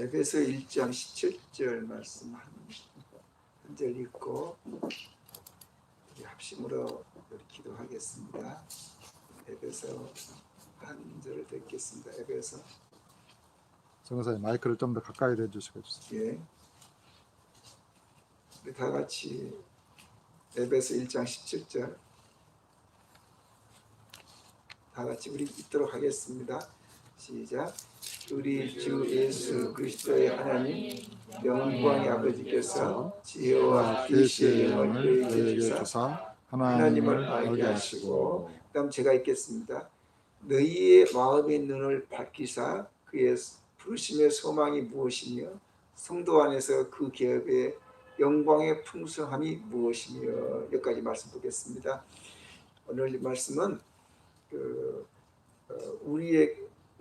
에베소 1장 17절 말씀 한 절 읽고 우리 합심으로 우리 기도하겠습니다. 에베소 한 절을 듣겠습니다. 에베소. 정사님 마이크를 좀 더 가까이 대주시겠어요? 예. 우리 다 같이 에베소 1장 17절 다 같이 우리 읽도록 하겠습니다. 시작. 우리 주 예수 그리스도의 하나님 영광의 아버지께서 지혜와 계시의 영을 너희에게 주사 하나님을 알게 하시고, 그다음 제가 읽겠습니다. 너희의 마음의 눈을 밝히사 그의 부르심의 소망이 무엇이며 성도 안에서 그 기업의 영광의 풍성함이 무엇이며, 여기까지 말씀 보겠습니다. 오늘 말씀은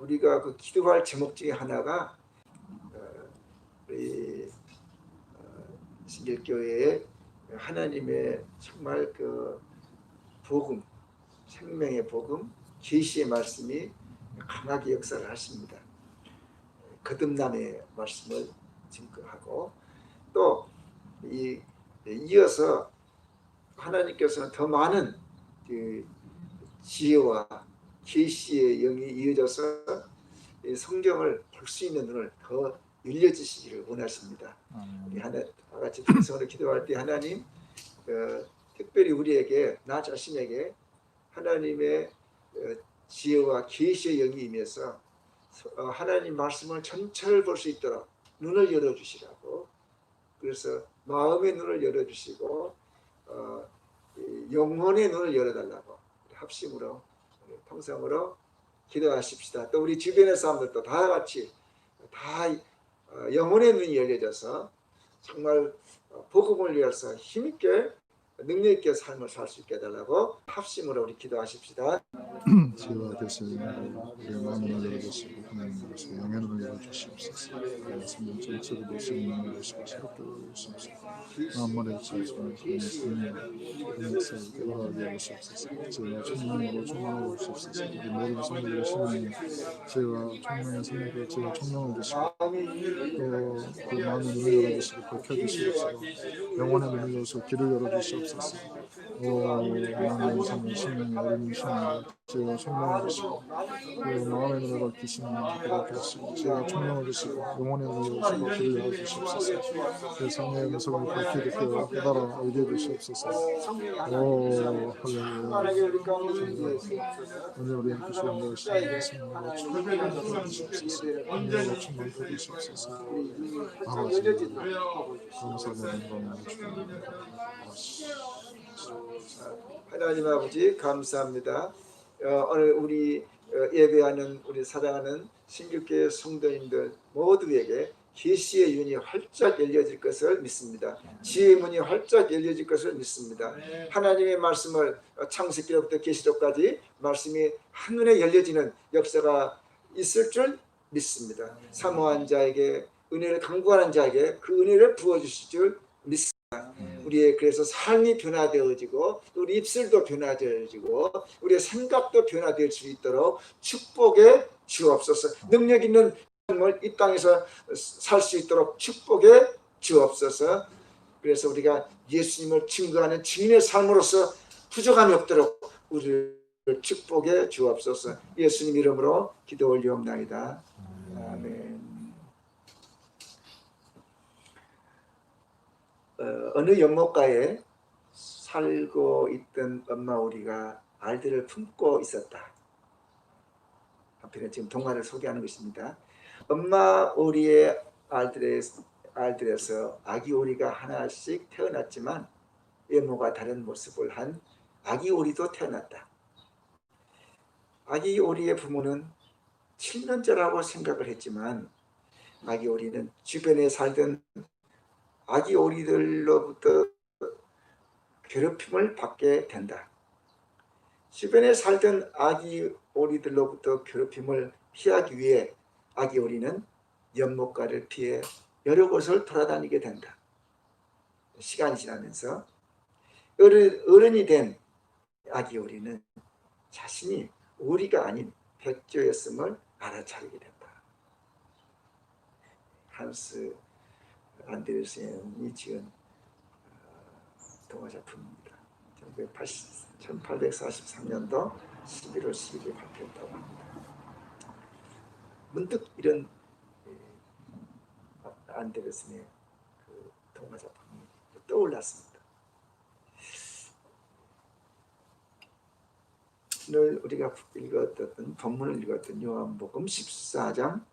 우리가 그 기도할 제목 중에 하나가 우리 신길교회의 하나님의 정말 그 복음, 생명의 복음, 계시의 말씀이 강하게 역사를 하십니다. 거듭남의 말씀을 증거하고, 또 이어서 하나님께서는 더 많은 그 지혜와 계시의 영이 이어져서 성경을 볼 수 있는 눈을 더 열려주시기를 원하십니다. 우리 다 같이 통성으로 기도할 때 하나님, 특별히 우리에게, 나 자신에게 하나님의 지혜와 계시의 영이 임해서 하나님 말씀을 전체를 볼 수 있도록 눈을 열어주시라고, 그래서 마음의 눈을 열어주시고 영혼의 눈을 열어달라고 합심으로 통성으로 기도하십시다. 또 우리 주변의 사람들도 다 같이 다 영혼의 눈이 열려져서 정말 복음을 위해서 힘있게 능력있게 삶을 살 수 있게 해달라고 합심으로 우리 기도하십시다. 지혜와 계시의 영으로 우리의 마음을 열어주시고 하나님으로서 영의 눈을 열어주시옵소서. 성령 전체를 볼 수 있는 눈을 주시고 새롭게 열어주시옵소서. 마음을 주시옵소서. 하나님의 성령으로 역사를 깨달아게 하시옵소서. 지혜와 총명으로 충만하게 주시옵소서. 우리 모든 성도들의 신앙에 지혜와 총명의 성령으로 지혜와 총명을 주시고, 또 그 마음의 눈을 열어주시고 밝혀주시옵소서. 영혼의 눈을 열어주시고 귀를 열어주시옵소서. 하나님의 성령 신령이 어린 신령을 지혜와 총명을 주시고, 마음의 눈을 밝히시는 그렇게 하시고, 지혜와 총명을 주시고 영혼의 눈을 열어주시고 귀를 열어주시옵소서. 그 성령의 모습을 밝히게 되어 깨달아 알게 해주시옵소서. 할렐루야. 오늘 우리 함께 주님과 신의 성령으로 충만하게 해주시옵소서. 성령으로 충만하게 해주시옵소서. 아버지 감사드리는 것을 주옵소서. 하나님 아버지 감사합니다. 오늘 우리 예배하는 우리 사랑하는 신길교회 성도님들 모두에게 계시의 눈이 활짝 열려질 것을 믿습니다. 지혜의 문이 활짝 열려질 것을 믿습니다. 하나님의 말씀을 창세기로부터 계시록까지 말씀이 한눈에 열려지는 역사가 있을 줄 믿습니다. 사모한 자에게, 은혜를 간구하는 자에게 그 은혜를 부어주실 줄 믿습니다. 우리의 그래서 삶이 변화되어지고, 우리 입술도 변화되어지고, 우리의 생각도 변화될 수 있도록 축복의 주옵소서. 능력 있는 삶을 이 땅에서 살 수 있도록 축복의 주옵소서. 그래서 우리가 예수님을 증거하는 증인의 삶으로서 부족함이 없도록 우리를 축복의 주옵소서. 예수님 이름으로 기도 올리옵나이다. 아멘. 어느 연못가에 살고 있던 엄마 오리가 알들을 품고 있었다. 한편에 지금 동화를 소개하는 것입니다. 엄마 오리의 알들에서 아기 오리가 하나씩 태어났지만 외모가 다른 모습을 한 아기 오리도 태어났다. 아기 오리의 부모는 7년째라고 생각을 했지만 아기 오리는 주변에 살던 아기 오리들로부터 괴롭힘을 받게 된다. 주변에 살던 아기 오리들로부터 괴롭힘을 피하기 위해 아기 오리는 연못가를 피해 여러 곳을 돌아다니게 된다. 시간이 지나면서 어른이 된 아기 오리는 자신이 오리가 아닌 백조였음을 알아차리게 된다. 한스 안데르센이 지은 동화 작품입니다. 1843년도 11월 10일에 발표했다고 합니다. 문득 이런 안데르센의 그 동화 작품이 떠올랐습니다. 오늘 우리가 읽었던 본문을 읽었던 요한복음 14장,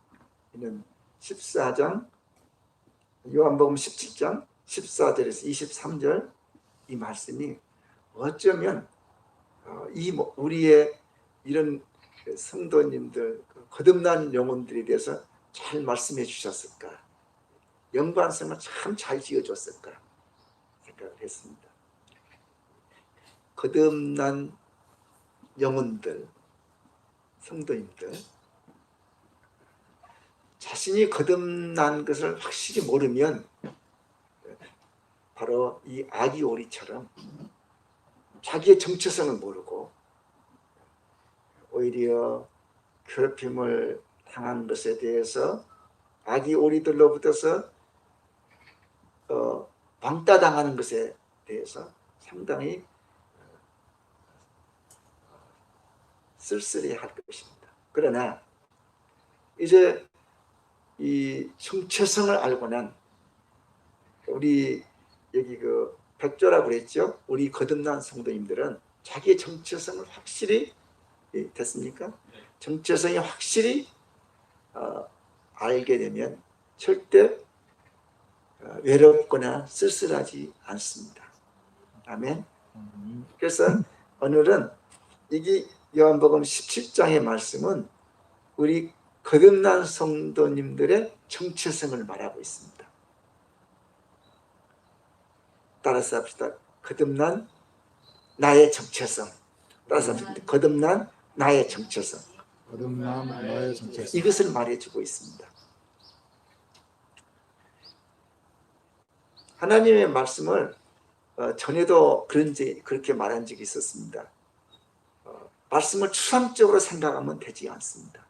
이는 14장, 요한복음 17장 14절에서 23절 이 말씀이 어쩌면 우리의 이런 성도님들, 거듭난 영혼들에 대해서 잘 말씀해 주셨을까, 연관성을 참 잘 지어줬을까 생각을 했습니다. 거듭난 영혼들, 성도님들, 자신이 거듭난 것을 확실히 모르면 바로 이 아기 오리처럼 자기의 정체성을 모르고 오히려 괴롭힘을 당한 것에 대해서 아기 오리들로부터서 왕따당하는 것에 대해서 상당히 쓸쓸해할 것입니다. 그러나 이제 이 정체성을 알고 난 우리 여기 그 백조라고 그랬죠. 우리 거듭난 성도님들은 자기의 정체성을 확실히 됐습니까? 정체성이 확실히 알게 되면 절대 외롭거나 쓸쓸하지 않습니다. 아멘. 그래서 오늘은 이게 요한복음 17장의 말씀은 우리 거듭난 성도님들의 정체성을 말하고 있습니다. 따라서 합시다. 거듭난 나의 정체성. 따라서 합시다. 거듭난 나의 정체성. 거듭난 나의 정체성. 이것을 말해주고 있습니다. 하나님의 말씀을 전에도 그렇게 말한 적이 있었습니다. 말씀을 추상적으로 생각하면 되지 않습니다.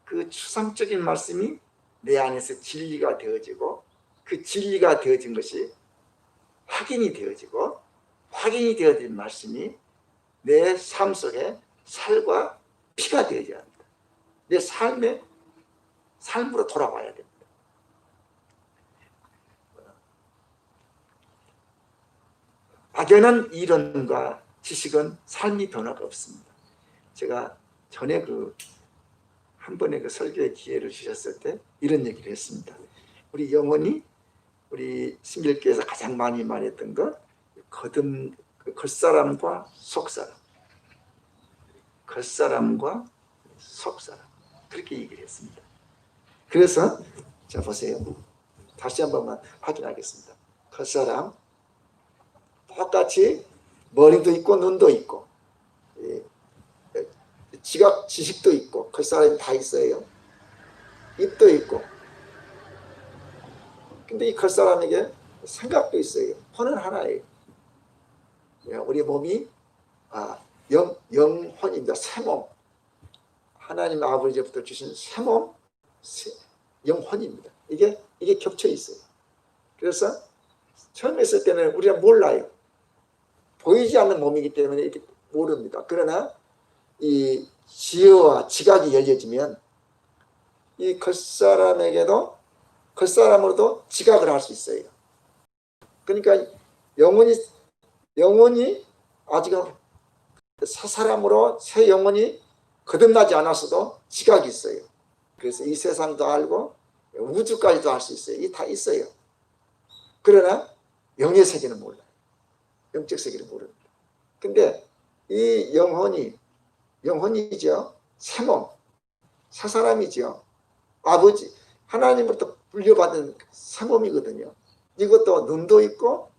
그 추상적인 말씀이 내 안에서 진리가 되어지고, 그 진리가 되어진 것이 확인이 되어지고, 확인이 되어진 말씀이 내 삶 속에 살과 피가 되어야 합니다. 내 삶으로 돌아와야 됩니다. 막연한 이론과 지식은 삶이 변화가 없습니다. 제가 전에 한 번의 설교의 기회를 주셨을 때 이런 얘기를 했습니다. 우리 영혼이, 우리 신길교에서 가장 많이 말했던 거, 겉사람과 속사람, 겉사람과 속사람, 그렇게 얘기를 했습니다. 그래서 자 보세요. 다시 한 번만 확인하겠습니다. 겉사람, 똑같이 머리도 있고 눈도 있고 지식도 있고 겉사람이 다 있어요. 입도 있고. 근데 이 겉사람에게 생각도 있어요. 혼은 하나예요. 우리 몸이 영혼입니다. 새몸. 하나님 아버지부터 주신 새몸, 영혼입니다. 이게 겹쳐 있어요. 그래서 처음 했을 때는 우리가 몰라요. 보이지 않는 몸이기 때문에 이렇게 모릅니다. 그러나 이 지혜와 지각이 열려지면 이 겉사람으로도 지각을 할 수 있어요. 그러니까 영혼이 아직은 새 사람으로 새 영혼이 거듭나지 않았어도 지각이 있어요. 그래서 이 세상도 알고 우주까지도 알 수 있어요. 이 다 있어요. 그러나 영의 세계는 몰라요. 영적 세계를 모릅니다. 근데 이 영혼이죠. 새몸, 새 사람이죠. 아버지, 하나님으로부터 물려받은 새몸이거든요. 이것도 눈도 있고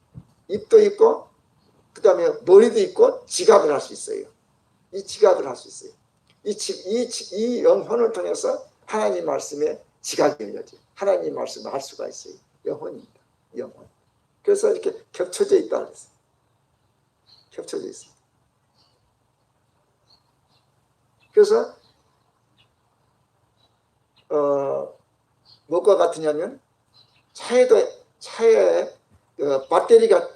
입도 있고 그 다음에 머리도 있고 지각을 할 수 있어요. 이 지각을 할 수 있어요. 이 영혼을 통해서 하나님 말씀에 지각이 열려져. 하나님 말씀을 할 수가 있어요. 영혼입니다. 영혼. 그래서 이렇게 겹쳐져 있다 그랬어요. 겹쳐져 있습니다. 그래서 뭐가 같으냐면 차에 배터리가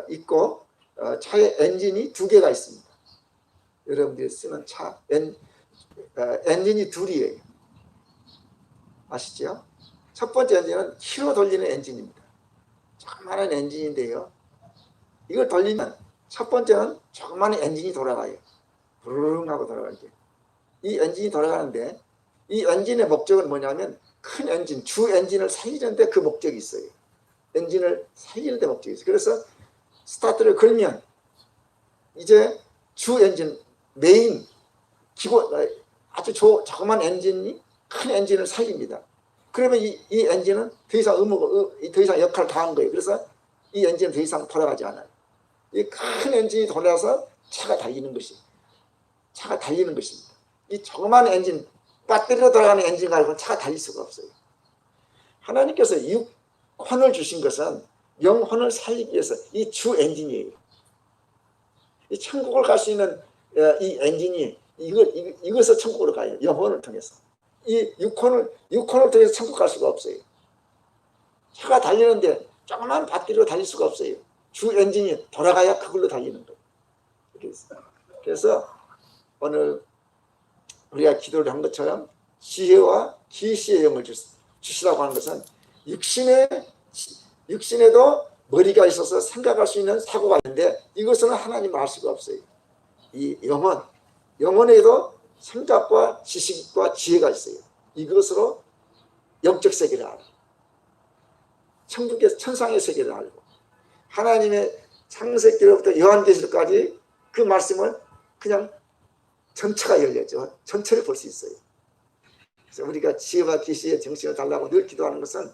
있고 차에 엔진이 두 개가 있습니다. 여러분들이 쓰는 차 엔진이 둘이에요. 아시죠? 첫 번째 엔진은 키로 돌리는 엔진입니다. 조그마한 엔진인데요. 이걸 돌리면 첫 번째는 조그마한 엔진이 돌아가요. 부르릉 하고 돌아가죠. 이 엔진이 돌아가는데 이 엔진의 목적은 뭐냐면 큰 엔진, 주 엔진을 살리는데 그 목적이 있어요. 엔진을 살리는데 목적이 있어요. 그래서 스타트를 걸면 이제 주 엔진, 메인, 기본, 아주 조그만 엔진이 큰 엔진을 살립니다. 그러면 이 엔진은 더 이상 더 이상 역할을 다 한 거예요. 그래서 이 엔진은 더 이상 돌아가지 않아요. 이 큰 엔진이 돌아서 차가 달리는 것입니다. 이 조그만 엔진, 배터리로 돌아가는 엔진 가지고는 차가 달릴 수가 없어요. 하나님께서 육혼을 주신 것은 영혼을 살리기 위해서 이 주 엔진이에요. 이 천국을 갈 수 있는 이 엔진이 이것을 천국으로 가요. 영혼을 통해서. 이 육혼을 통해서 천국 갈 수가 없어요. 차가 달리는데 조그만 배터리로 달릴 수가 없어요. 주 엔진이 돌아가야 그걸로 달리는 거예요. 그래서 오늘 우리가 기도를 한 것처럼 지혜와 계시의 영을 주시라고 하는 것은 육신에도 머리가 있어서 생각할 수 있는 사고가 있는데 이것은 하나님은 알 수가 없어요. 이 영혼에도 생각과 지식과 지혜가 있어요. 이것으로 영적 세계를 알고 천국의 천상의 세계를 알고 하나님의 창세기로부터 요한계시록까지 그 말씀을 그냥 전체가 열려져. 전체를 볼 수 있어요. 그래서 우리가 지혜와 계시의 정신을 달라고 늘 기도하는 것은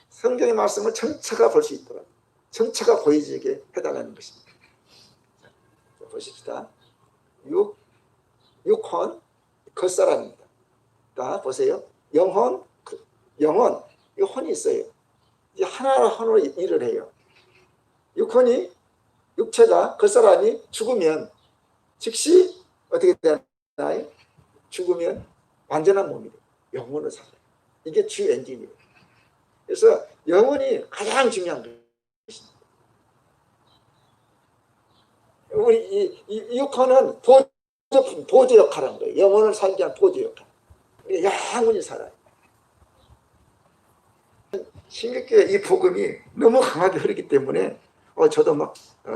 성경의 말씀을 전체가 볼 수 있도록 전체가 보여지게 해달라는 것입니다. 자, 보십시다. 육혼 겉사람입니다. 자, 보세요. 영혼, 이 혼이 있어요. 이제 하나로 일을 해요. 육혼이, 육체가, 겉사람이 죽으면 즉시 어떻게 되나요? 죽으면 완전한 몸이 돼요. 영혼을 살아요. 이게 주 엔진이에요. 그래서 영혼이 가장 중요한 것입니다. 우리 이 육혼은 보조 역할을 하는 거예요. 영혼을 살게 한 보조 역할. 영원히 살아요. 신기하게 이 복음이 너무 강하게 흐르기 때문에 저도 막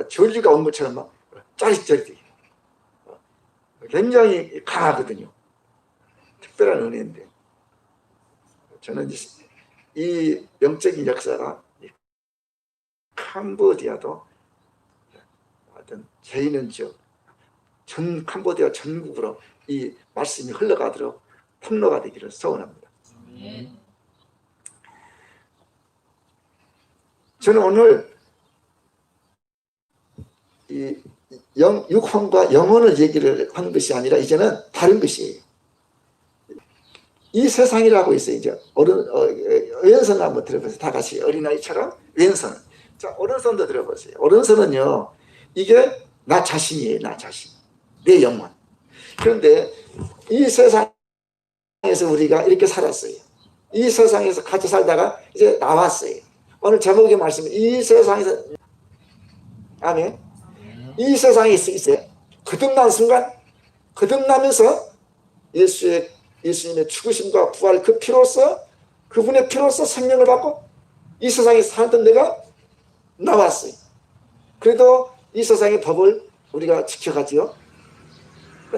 전류가 온 것처럼 막 짜릿짜릿해요. 굉장히 강하거든요. 특별한 은혜인데 저는 이 영적인 역사가 캄보디아도 어떤 개 있는 지역 전 캄보디아 전국으로 이 말씀이 흘러가도록 통로가 되기를 소원합니다. 저는 오늘 이 육혼과 영혼을 얘기를 하는 것이 아니라 이제는 다른 것이에요. 이 세상이라고 있어요. 이제 왼손을 한번 들어보세요. 다 같이 어린아이처럼 왼손. 자, 오른손도 들어보세요. 오른손은요, 이게 나 자신이에요. 나 자신. 내 영혼. 그런데 이 세상에서 우리가 이렇게 살았어요. 이 세상에서 같이 살다가 이제 나왔어요. 오늘 제목의 말씀은 이 세상에서 아멘. 이 세상에 있어요. 거듭난 순간 거듭나면서 예수님의 죽으심과 부활 그 피로써 그분의 피로써 생명을 받고 이 세상에 살던 내가 나왔어요. 그래도 이 세상의 법을 우리가 지켜가지요.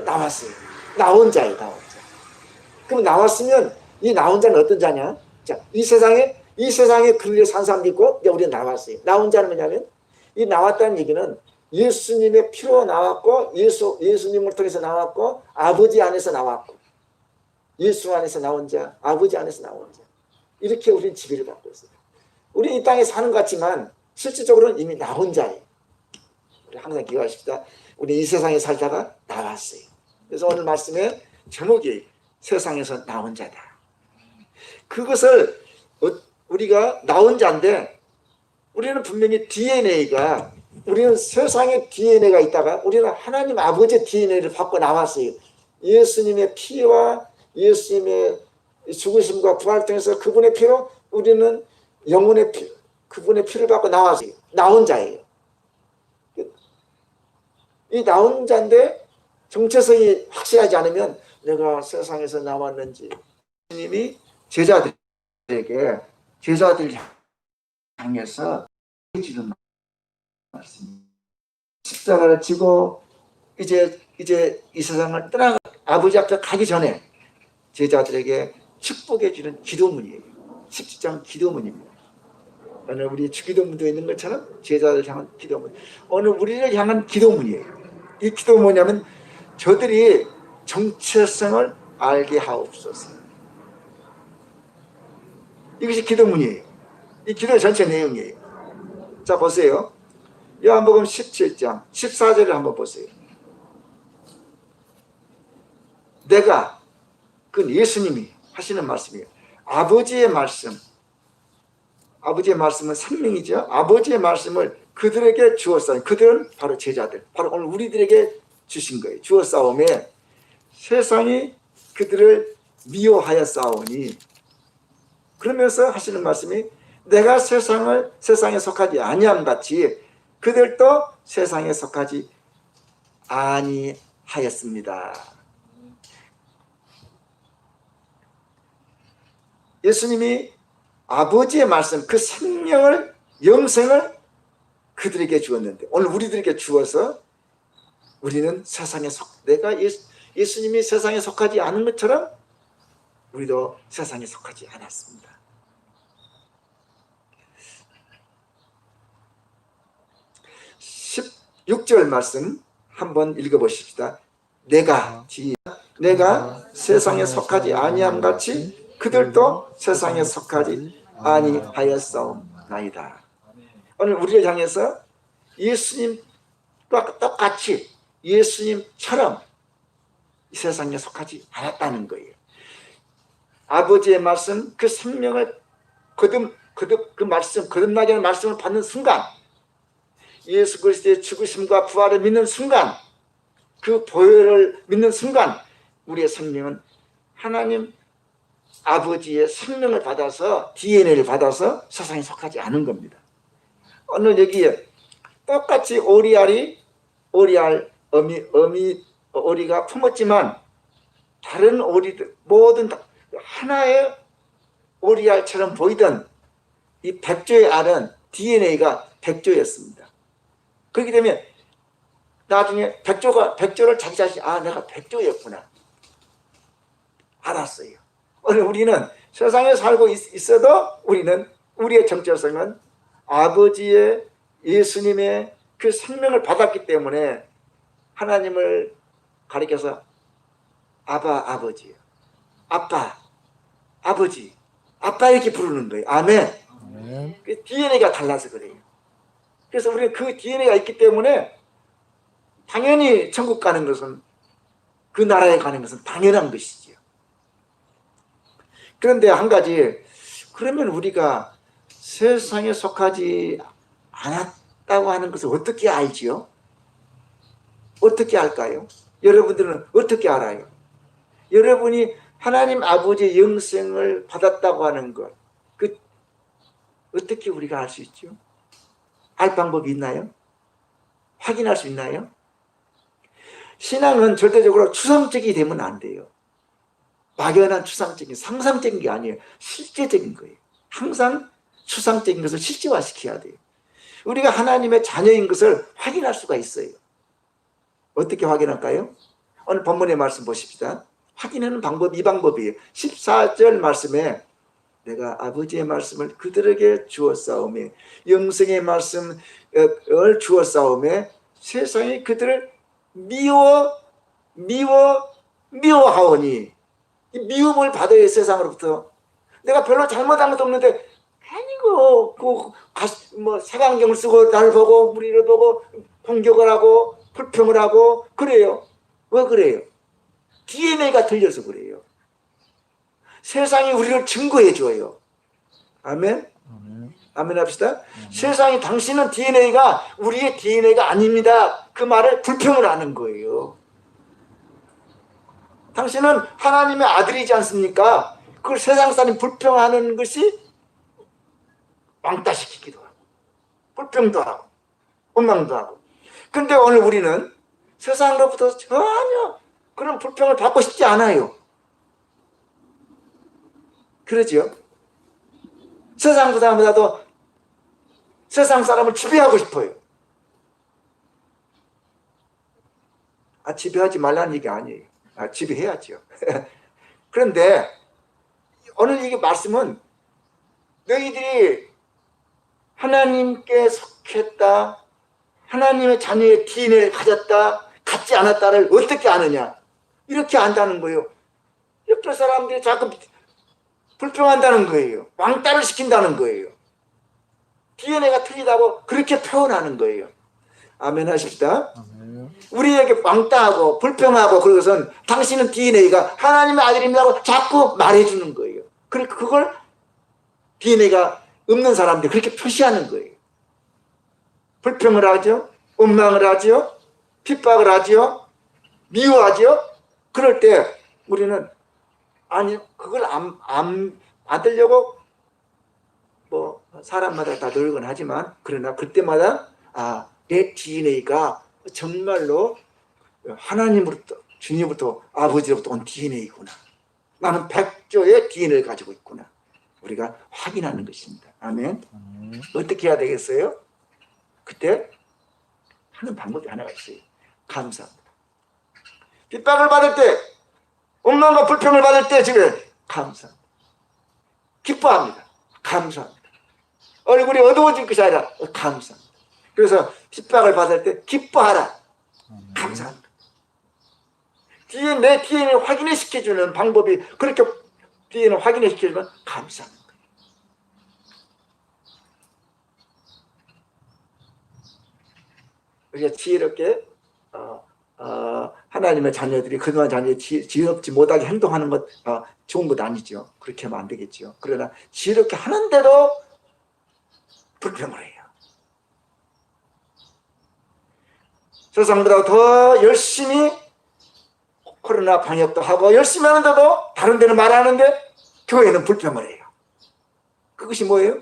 나왔어요. 나온 자예요. 나온 자. 그럼 나왔으면 이 나온 자는 어떤 자냐? 자, 이 세상에 그리를 산 사람도 있고 우리가 나왔어요. 나온 자는 뭐냐면 이 나왔다는 얘기는 예수님의 피로 나왔고 예수님을 통해서 나왔고 아버지 안에서 나왔고 예수 안에서 나온 자, 아버지 안에서 나온 자. 이렇게 우리는 지배를 받고 있어요. 우리 이 땅에 사는 것 같지만 실질적으로는 이미 나온 자예요. 우리 항상 기억하십시다. 우리 이 세상에 살다가 나왔어요. 그래서 오늘 말씀의 제목이 세상에서 나온 자다. 그것을 우리가 나온 자인데 우리는 분명히 DNA가 우리는 세상의 DNA가 있다가 우리는 하나님 아버지의 DNA를 받고 나왔어요. 예수님의 피와 예수님의 죽으심과 부활을 통해서 그분의 피로 우리는 영혼의 피, 그분의 피를 받고 나온 자예요. 이 나온 자인데 정체성이 확실하지 않으면 내가 세상에서 나왔는지, 주님이 제자들 향해서 해주는 말씀입니다. 십자가를 지고 이제 이 세상을 떠나 아버지 앞에 가기 전에 제자들에게 축복해 주는 기도문이에요. 17장 기도문입니다. 오늘 우리 주기도문도 있는 것처럼 제자들 향한 기도문, 오늘 우리를 향한 기도문이에요. 이 기도 뭐냐면 저들이 정체성을 알게 하옵소서. 이것이 기도문이에요. 이 기도의 전체 내용이에요. 자, 보세요. 요한복음 17장 14절을 한번 보세요. 내가, 그 예수님이 하시는 말씀이에요. 아버지의 말씀은 생명이죠. 아버지의 말씀을 그들에게 주었사오니, 그들은 바로 제자들, 바로 오늘 우리들에게 주신 거예요. 주었사오매 세상이 그들을 미워하였사오니, 그러면서 하시는 말씀이 내가 세상에 속하지 아니함 같이 그들도 세상에 속하지 아니하였습니다. 예수님이 아버지의 말씀, 그 생명을, 영생을 그들에게 주었는데 오늘 우리들에게 주어서 우리는 세상에 내가 예수님이 세상에 속하지 않은 것처럼 우리도 세상에 속하지 않았습니다. 16절 말씀 한번 읽어보십시다. 내가 세상에 속하지 아니함 같이 그들도 세상에 속하지 아니하였사옵나이다. 오늘 우리를 향해서 예수님과 똑같이 예수님처럼 이 세상에 속하지 않았다는 거예요. 아버지의 말씀, 그 생명을 거듭나게 하는 말씀을 받는 순간, 예수 그리스도의 죽으심과 부활을 믿는 순간, 그 보혈을 믿는 순간 우리의 생명은 하나님 아버지의 생명을 받아서, DNA를 받아서 세상에 속하지 않은 겁니다. 오늘 여기에 똑같이 오리가 품었지만 다른 오리들 모든 하나의 오리알처럼 보이던 이 백조의 알은 DNA가 백조였습니다. 그렇기 때문에 나중에 백조를 자기 자신이 내가 백조였구나 알았어요. 오늘 우리는 세상에 살고 있어도 우리는 우리의 정체성은 아버지의 예수님의 그 생명을 받았기 때문에 하나님을 가리켜서 아버지예요. 아빠, 아버지, 아빠 이렇게 부르는 거예요. 아멘. 그 DNA가 달라서 그래요. 그래서 우리는 그 DNA가 있기 때문에 당연히 천국 가는 것은, 그 나라에 가는 것은 당연한 것이지요. 그런데 한 가지, 그러면 우리가 세상에 속하지 않았다고 하는 것을 어떻게 알지요? 어떻게 알까요? 여러분들은 어떻게 알아요? 여러분이 하나님 아버지의 영생을 받았다고 하는 것, 어떻게 우리가 알 수 있죠? 알 방법이 있나요? 확인할 수 있나요? 신앙은 절대적으로 추상적이 되면 안 돼요. 막연한 추상적인, 상상적인 게 아니에요. 실제적인 거예요. 항상 추상적인 것을 실제화시켜야 돼요. 우리가 하나님의 자녀인 것을 확인할 수가 있어요. 어떻게 확인할까요? 오늘 본문의 말씀 보십시다. 확인하는 방법, 이 방법이에요. 14절 말씀에 내가 아버지의 말씀을 그들에게 주었사오매, 영생의 말씀을 주었사오매 세상이 그들을 미워하오니, 이 미움을 받아요. 세상으로부터. 내가 별로 잘못한 것도 없는데 아니고 색안경을 쓰고 나를 보고 우리를 보고 공격을 하고 불평을 하고 그래요. 왜 그래요? DNA가 틀려서 그래요. 세상이 우리를 증거해 줘요. 아멘? 아멘 합시다. 세상이 당신은 DNA가 우리의 DNA가 아닙니다. 그 말을 불평을 하는 거예요. 당신은 하나님의 아들이지 않습니까? 그걸 세상 사람이 불평하는 것이 왕따시키기도 하고 불평도 하고 원망도 하고. 근데 오늘 우리는 세상으로부터 전혀 그런 불평을 받고 싶지 않아요. 그러죠? 세상 사람보다도 세상 사람을 지배하고 싶어요. 지배하지 말라는 얘기 아니에요. 지배해야죠. 그런데 오늘 이 말씀은 너희들이 하나님께 속했다, 하나님의 자녀의 DNA를 가졌다, 갖지 않았다를 어떻게 아느냐, 이렇게 안다는 거예요. 옆에 사람들이 자꾸 불평한다는 거예요. 왕따를 시킨다는 거예요. DNA가 틀리다고 그렇게 표현하는 거예요. 아멘 하십시다. 아멘. 우리에게 왕따하고 불평하고 그것은 당신은 DNA가 하나님의 아들입니다고 자꾸 말해주는 거예요. 그러니까 그걸 DNA가 없는 사람들이 그렇게 표시하는 거예요. 불평을 하죠. 원망을 하죠. 핍박을 하죠. 미워하죠. 그럴 때 우리는 아니 그걸 안 받으려고 뭐 사람마다 다 노력은 하지만 그러나 그때마다 내 DNA가 정말로 하나님으로부터 주님부터 아버지로부터 온 DNA구나. 나는 백조의 DNA를 가지고 있구나. 우리가 확인하는 것입니다. 아멘. 어떻게 해야 되겠어요? 그때 하는 방법이 하나가 있어요. 감사합니다. 핍박을 받을 때, 원망과 불평을 받을 때 지금 감사합니다. 기뻐합니다. 감사합니다. 얼굴이 어두워질 것이 아니라 감사합니다. 그래서 핍박을 받을 때 기뻐하라. 감사합니다. 내 DNA를 확인시켜주는 방법이 그렇게 DNA를 확인시켜주면 감사합니다. 우리가 지혜롭게 하나님의 자녀들이 그동안 자녀들이 지혜롭지 못하게 행동하는 것 좋은 것 아니죠. 그렇게 하면 안 되겠죠. 그러나 지혜롭게 하는데도 불평을 해요. 세상보다 더 열심히 코로나 방역도 하고 열심히 하는데도 다른 데는 말하는데 교회는 불평을 해요. 그것이 뭐예요?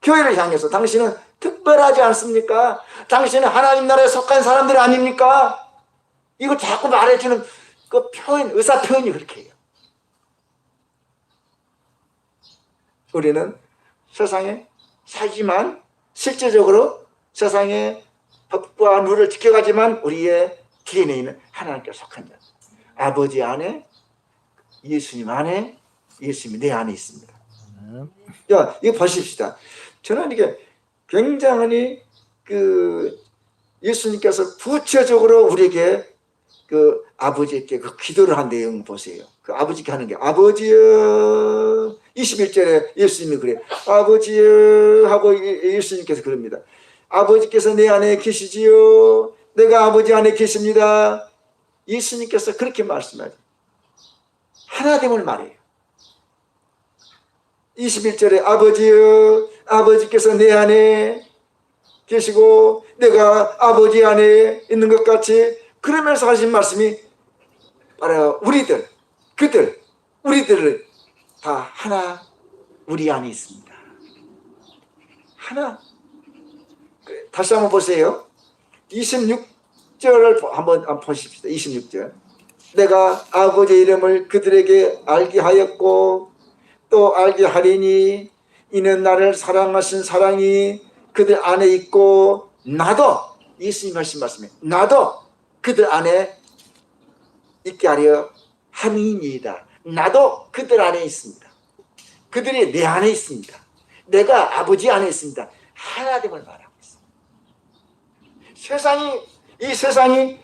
교회를 향해서 당신은 특별하지 않습니까? 당신은 하나님 나라에 속한 사람들 아닙니까? 이거 자꾸 말해주는 그 표현, 의사 표현이 그렇게 해요. 우리는 세상에 살지만 실제적으로 세상의 법과 룰을 지켜가지만 우리의 DNA는 하나님께 속한 자. 아버지 안에, 예수님 안에, 예수님이 내 안에 있습니다. 자, 이거 보십시다. 저는 이게 굉장히 예수님께서 구체적으로 우리에게 아버지께 기도를 한 내용 보세요. 아버지께 하는 게 아버지여 21절에 예수님이 그래요. 아버지여 하고 예수님께서 그럽니다. 아버지께서 내 안에 계시지요. 내가 아버지 안에 계십니다. 예수님께서 그렇게 말씀하죠. 하나됨을 말해요. 21절에 아버지여 아버지께서 내 안에 계시고 내가 아버지 안에 있는 것 같이 그러면서 하신 말씀이 바로 우리들을 다 하나 우리 안에 있습니다. 하나. 다시 한번 보세요. 26절을 한번 보십시다. 26절. 내가 아버지의 이름을 그들에게 알게 하였고 또 알게 하리니 이는 나를 사랑하신 사랑이 그들 안에 있고 나도 예수님 하신 말씀에 나도 그들 안에 있게 하려 함이니이다. 나도 그들 안에 있습니다. 그들이 내 안에 있습니다. 내가 아버지 안에 있습니다. 하나됨을 말하고 있습니다. 이 세상이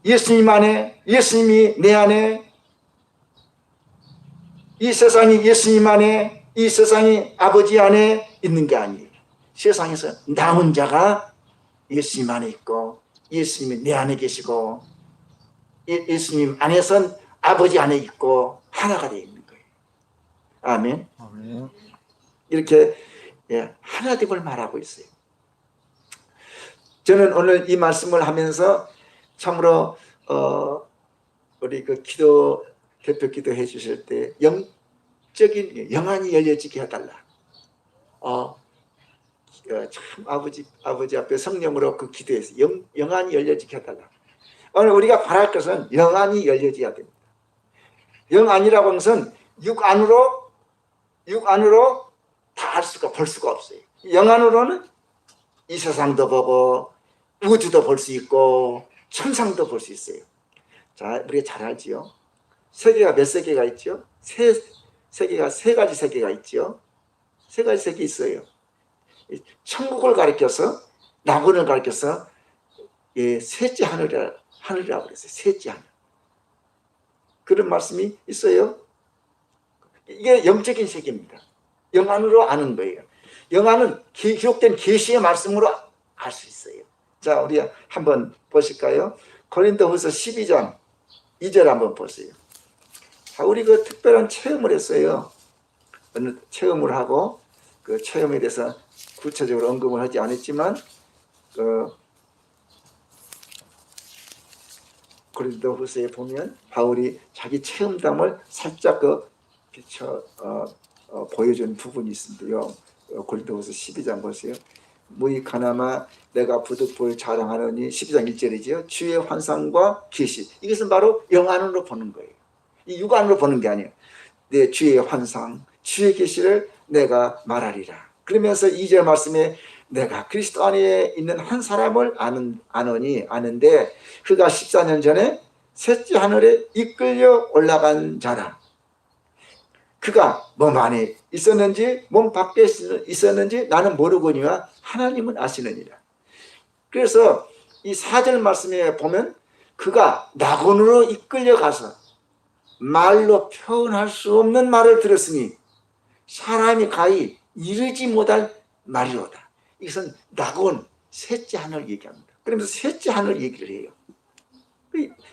예수님 안에, 예수님이 내 안에, 이 세상이 예수님 안에, 이 세상이 아버지 안에 있는 게 아니에요. 세상에서 나 혼자가 예수님 안에 있고 예수님이 내 안에 계시고 예수님 안에선 아버지 안에 있고 하나가 되어 있는 거예요. 아멘. 아멘. 이렇게 하나됨을 말하고 있어요. 저는 오늘 이 말씀을 하면서 참으로 우리 기도 대표 기도해 주실 때 영적인 영안이 열려지게 해달라. 참 아버지 앞에 성령으로 그 기도해서 영안이 열려지게 해달라. 오늘 우리가 바랄 것은 영안이 열려져야 됩니다. 영안이라고 하는 것은 육 안으로 다 볼 수가 없어요. 영안으로는 이 세상도 보고 우주도 볼 수 있고 천상도 볼 수 있어요. 자, 우리가 잘 알지요. 세계가 몇 세계가 있죠? 세계가 세 가지 세계가 있죠. 세 가지 세계 있어요. 천국을 가리켜서 낙원을 가리켜서 셋째 하늘이라고 그랬어요. 셋째 하늘. 그런 말씀이 있어요. 이게 영적인 세계입니다. 영안으로 아는 거예요. 영안은 기록된 계시의 말씀으로 알 수 있어요. 자, 우리 한번 보실까요? 고린도후서 12장 2절 한번 보세요. 자, 우리 그 특별한 체험을 했어요. 어느 체험을 하고 그 체험에 대해서 구체적으로 언급을 하지 않았지만 고린도후서에 보면 바울이 자기 체험담을 살짝 비춰 보여준 부분이 있습니다요. 고린도후서 12장 보세요. 무익하나마 내가 부득불 자랑하느니 12장 1절이죠. 주의 환상과 계시. 이것은 바로 영안으로 보는 거예요. 이 육안으로 보는 게 아니에요. 내 주의 환상, 주의 계시를 내가 말하리라. 그러면서 2절 말씀에 내가 그리스도 안에 있는 한 사람을 아는데 그가 14년 전에 셋째 하늘에 이끌려 올라간 자라. 그가 몸 안에 있었는지 몸 밖에 있었는지 나는 모르거니와 하나님은 아시느니라. 그래서 이 4절 말씀에 보면 그가 낙원으로 이끌려 가서 말로 표현할 수 없는 말을 들었으니 사람이 가히 이르지 못할 말이로다. 이것은 낙원 셋째 하늘 얘기합니다. 그러면서 셋째 하늘 얘기를 해요.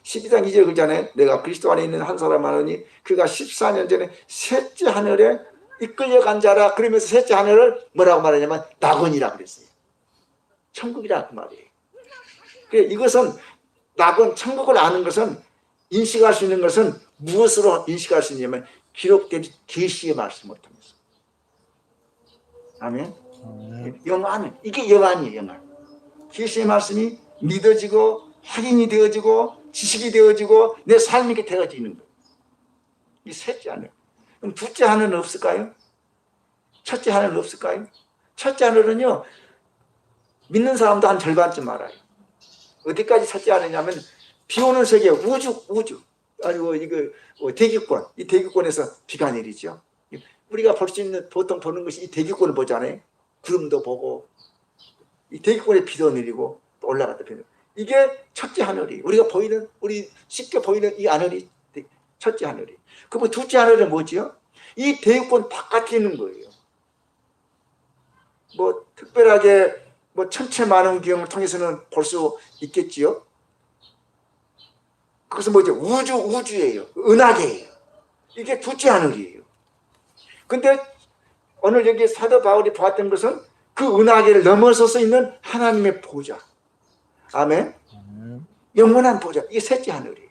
12장 2절 그잖아요. 내가 그리스도 안에 있는 한 사람 하느니 그가 14년 전에 셋째 하늘에 이끌려간 자라. 그러면서 셋째 하늘을 뭐라고 말하냐면 낙원이라 그랬어요. 천국이라 그 말이에요. 이것은 낙원 천국을 아는 것은 인식할 수 있는 것은 무엇으로 인식할 수 있냐면 기록된 계시의 말씀을 통해서. 아멘. 영안, 이게 영안이에요. 영안. 계시의 말씀이 믿어지고 확인이 되어지고 지식이 되어지고 내 삶이 되어지는 거예요. 이 셋째 하늘. 그럼 둘째 하늘은 없을까요? 첫째 하늘은 없을까요? 첫째 하늘은요, 믿는 사람도 한 절반쯤 알아요. 어디까지 첫째 하늘이냐면 비 오는 세계, 우주. 아니고 이거 대기권, 이 대기권에서 비가 내리죠. 우리가 볼 수 있는, 보통 보는 것이 이 대기권을 보잖아요. 구름도 보고 이 대기권에 비도 내리고 또 올라갔다 비도. 이게 첫째 하늘이 우리가 보이는, 우리 쉽게 보이는 이 하늘이 첫째 하늘이. 그럼 둘째 하늘은 뭐지요? 이 대기권 바깥에 있는 거예요. 뭐 특별하게 뭐 천체만원 기형을 통해서는 볼 수 있겠지요. 그것은 뭐죠? 우주예요. 은하계예요. 이게 둘째 하늘이에요. 근데 오늘 여기 사도 바울이 보았던 것은 그 은하계를 넘어서서 있는 하나님의 보좌. 아멘. 영원한 보좌. 이게 셋째 하늘이에요.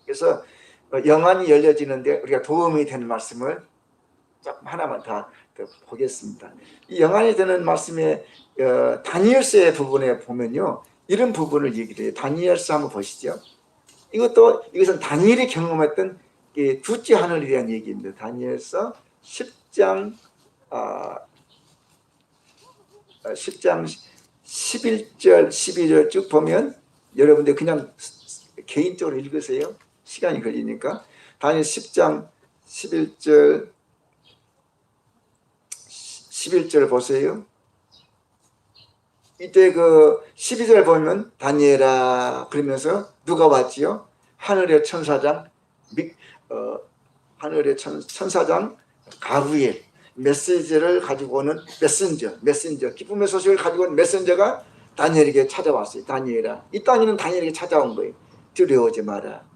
그래서 영안이 열려지는데 우리가 도움이 되는 말씀을 조금 하나만 더 보겠습니다. 이 영안이 되는 말씀에 다니엘서의 부분에 보면요, 이런 부분을 얘기를 해요. 다니엘서 한번 보시죠. 이것은 다니엘이 경험했던 둘째 하늘에 대한 얘기입니다. 다니엘서 10장 11절 12절 쭉 보면 여러분들 그냥 개인적으로 읽으세요. 시간이 걸리니까. 다니엘 10장 11절 보세요. 이때 그 12절 보면 다니엘아 그러면서 누가 왔지요? 하늘의 천사장 가브리엘 메시지를 가지고 오는 메신저 기쁨의 소식을 가지고 온 메신저가 다니엘에게 찾아왔어요. 다니엘아. 이 다니엘은 다니엘에게 찾아온 거예요. 두려워하지 마라.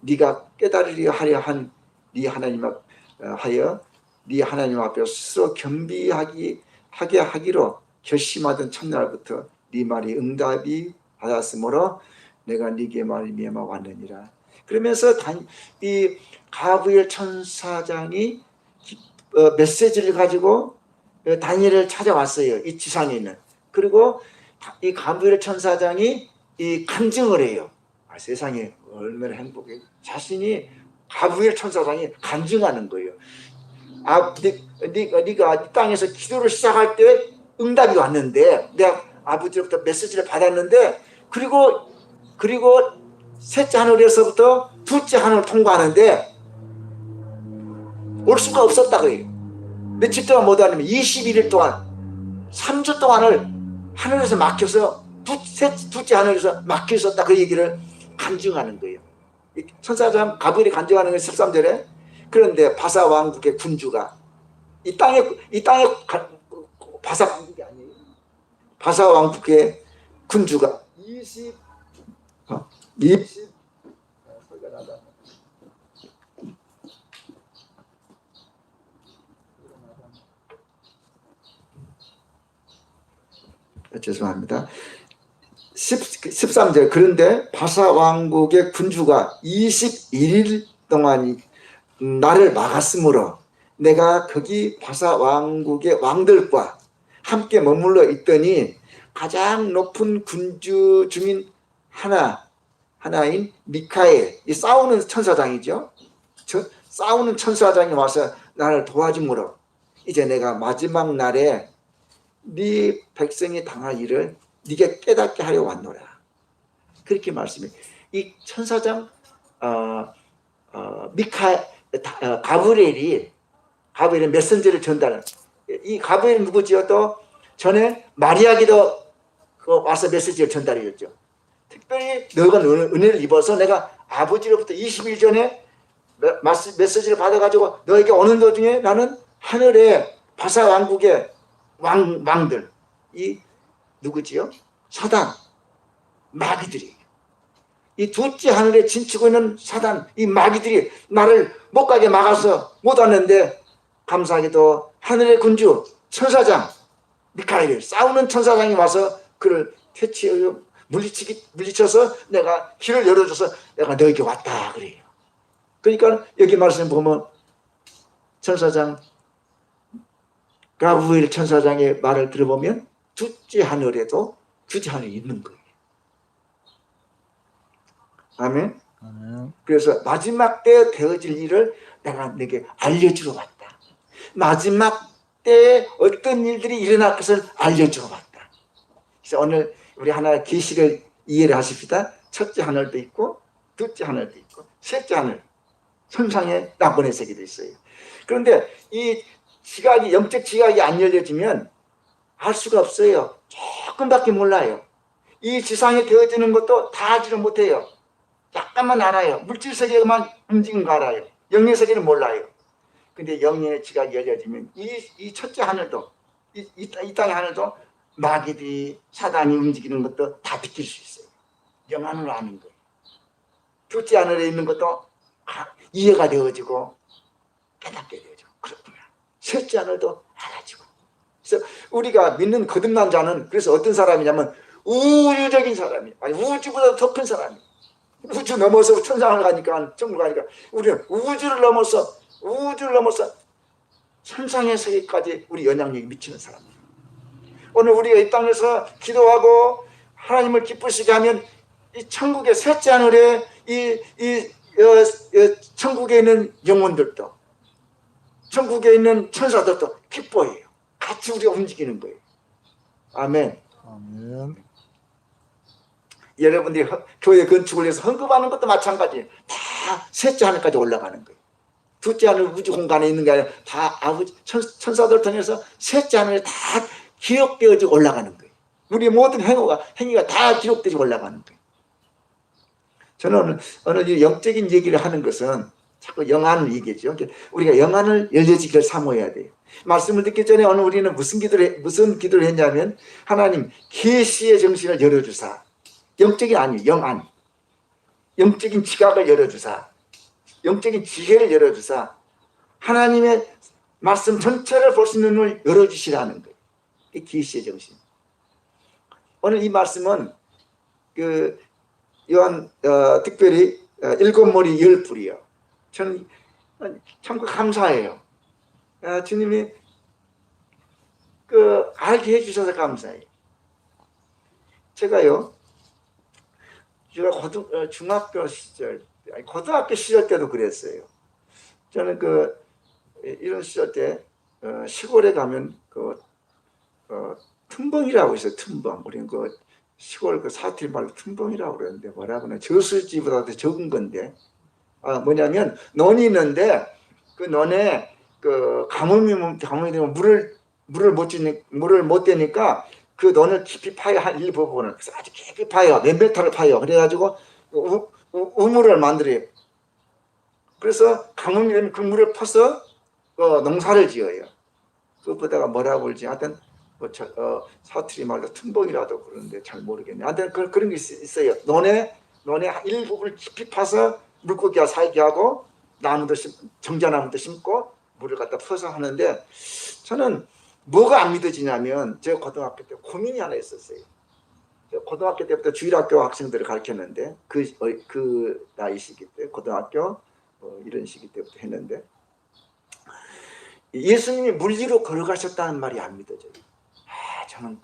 네가 깨달으려 하려 한 네 하나님 앞에 스스로 겸비하게 하기로 결심하던 첫날부터 네 말이 응답이 받았으므로 내가 네게 말미암아 왔느니라. 그러면서 이 가브리엘 천사장이 메시지를 가지고 다니엘을 찾아왔어요. 이 지상에 있는. 그리고 이 가브리엘 천사장이 이 간증을 해요. 세상에 얼마나 행복해. 자신이 가브리엘 천사장이 간증하는 거예요. 네가 이 땅에서 기도를 시작할 때 응답이 왔는데 내가 아버지로부터 메시지를 받았는데 그리고 셋째 하늘에서부터 둘째 하늘을 통과하는데 올 수가 없었다 그래요. 며칠 동안 못 하냐면 21일 동안 3주 동안을 하늘에서 막혀서 둘째 하늘에서 막혀 있었다 그 얘기를 간증하는 거예요. 천사장 가브리엘이 간증하는 게 13절에 그런데 바사 왕국의 군주가 이 땅에 바사 왕국이 아니에요. 바사 왕국의 군주가 13절 그런데 바사 왕국의 군주가 21일 동안 나를 막았으므로 내가 거기 바사 왕국의 왕들과 함께 머물러 있더니 가장 높은 군주 중인 하나인 미카엘, 이 싸우는 천사장이죠. 싸우는 천사장이 와서 나를 도와주므로 이제 내가 마지막 날에 네 백성이 당할 일을 네게 깨닫게 하려 왔노라. 그렇게 말씀해. 이 천사장 가브리엘이 메신저를 전달한. 이 가브리엘은 누구지요? 또 전에 마리아기도 와서 메시지를 전달해줬죠. 특별히 너가 은혜를 입어서 내가 아버지로부터 20일 전에 메시지를 받아가지고 너에게 오는 도중에 나는 하늘의 바사 왕국의 왕들, 이 누구지요? 사단, 마귀들이 이 둘째 하늘에 진치고 있는 사단, 이 마귀들이 나를 못 가게 막아서 못 왔는데 감사하게도 하늘의 군주 천사장 미카엘 싸우는 천사장이 와서 그를 물리쳐서 내가 길을 열어줘서 내가 너에게 왔다 그래요. 그러니까 여기 말씀 보면 천사장 가브리엘 천사장의 말을 들어보면 둘째 하늘에도 둘째 하늘이 있는 거예요. 아멘. 그래서 마지막 때 되어질 일을 내가 너에게 알려주러 왔다. 마지막 때에 어떤 일들이 일어날 것을 알려주러 왔다. 그래서 오늘 우리 하나 계시를 이해를 하십시다. 첫째 하늘도 있고 둘째 하늘도 있고 셋째 하늘 천상에 낙원의 세계도 있어요. 그런데 이 지각이 영적 지각이 안 열려지면 알 수가 없어요. 조금밖에 몰라요. 이 지상에 되어지는 것도 다 알지를 못해요. 약간만 알아요. 물질 세계만 움직이는 거 알아요. 영의 세계는 몰라요. 근데 영의 지각이 열려지면 이 첫째 하늘도 이 땅의 하늘도 마귀들이 사단이 움직이는 것도 다 비킬 수 있어요. 영안으로 아는 거예요. 둘째 하늘에 있는 것도 이해가 되어지고 깨닫게 되어지고 그렇구나. 셋째 하늘도 알아지고. 그래서 우리가 믿는 거듭난 자는 그래서 어떤 사람이냐면 우주적인 사람이에요. 아니 우주보다 더 큰 사람이에요. 우주 넘어서 천상을 가니까 천국 가니까 우리는 우주를 넘어서 천상의 세계까지 우리 영향력이 미치는 사람이에요. 오늘 우리가 이 땅에서 기도하고 하나님을 기쁘시게 하면 이 천국의 셋째 하늘에 천국에 있는 영혼들도 천국에 있는 천사들도 기뻐해요. 같이 우리가 움직이는 거예요. 아멘. 아멘. 여러분들이 교회 건축을 해서 헌금하는 것도 마찬가지예요. 다 셋째 하늘까지 올라가는 거예요. 둘째 하늘 우주 공간에 있는 게 아니라 다 아버지 천사들 통해서 셋째 하늘에 다 기록되어지고 올라가는 거예요. 우리 모든 행위가 다 기록되어지고 올라가는 거예요. 저는 오늘 영적인 얘기를 하는 것은 자꾸 영안을 얘기했죠. 우리가 영안을 열려지기를 사모해야 돼요. 말씀을 듣기 전에 오늘 우리는 무슨 기도를 했냐면 하나님 계시의 정신을 열어주사. 영적인 아니에요. 영안. 영적인 지각을 열어주사. 영적인 지혜를 열어주사. 하나님의 말씀 전체를 볼 수 있는 눈을 열어주시라는 거예요. 이 계시의 정신. 오늘 이 말씀은 요한 특별히 일곱 머리 열 뿔이요. 저는 참 감사해요. 주님이 알게 해주셔서 감사해요. 제가 중학교 시절, 고등학교 시절 때도 그랬어요. 저는 이런 시절 때 시골에 가면 틈벙이라고 있어요. 틈벙. 우리는 시골 사투리 말로 틈벙이라고 그러는데 뭐라고 하나 저수지보다 더 적은 건데 뭐냐면 논이 있는데 그 논에 가뭄이 되면 물을 못 대니까 그 논을 깊이 파요. 한 일부분을 아주 깊이 파요. 몇 메터를 파요. 그래가지고 우물을 만들어요. 그래서 가뭄이 되면 그 물을 퍼서 농사를 지어요. 그것보다가 뭐라고 그러지? 하여튼 사투리 말로 틈벙이라도 그러는데 잘 모르겠네. 하여튼 그런 게 있어요. 논에 일부분을 깊이 파서 물고기가 살게 하고 정자나무도 심고 물을 갖다 퍼서 하는데 저는 뭐가 안 믿어지냐면 제가 고등학교 때 고민이 하나 있었어요. 고등학교 때부터 주일학교 학생들을 가르쳤는데 그 나이 시기 때 고등학교 이런 시기 때부터 했는데 예수님이 물리로 걸어가셨다는 말이 안 믿어져요. 저는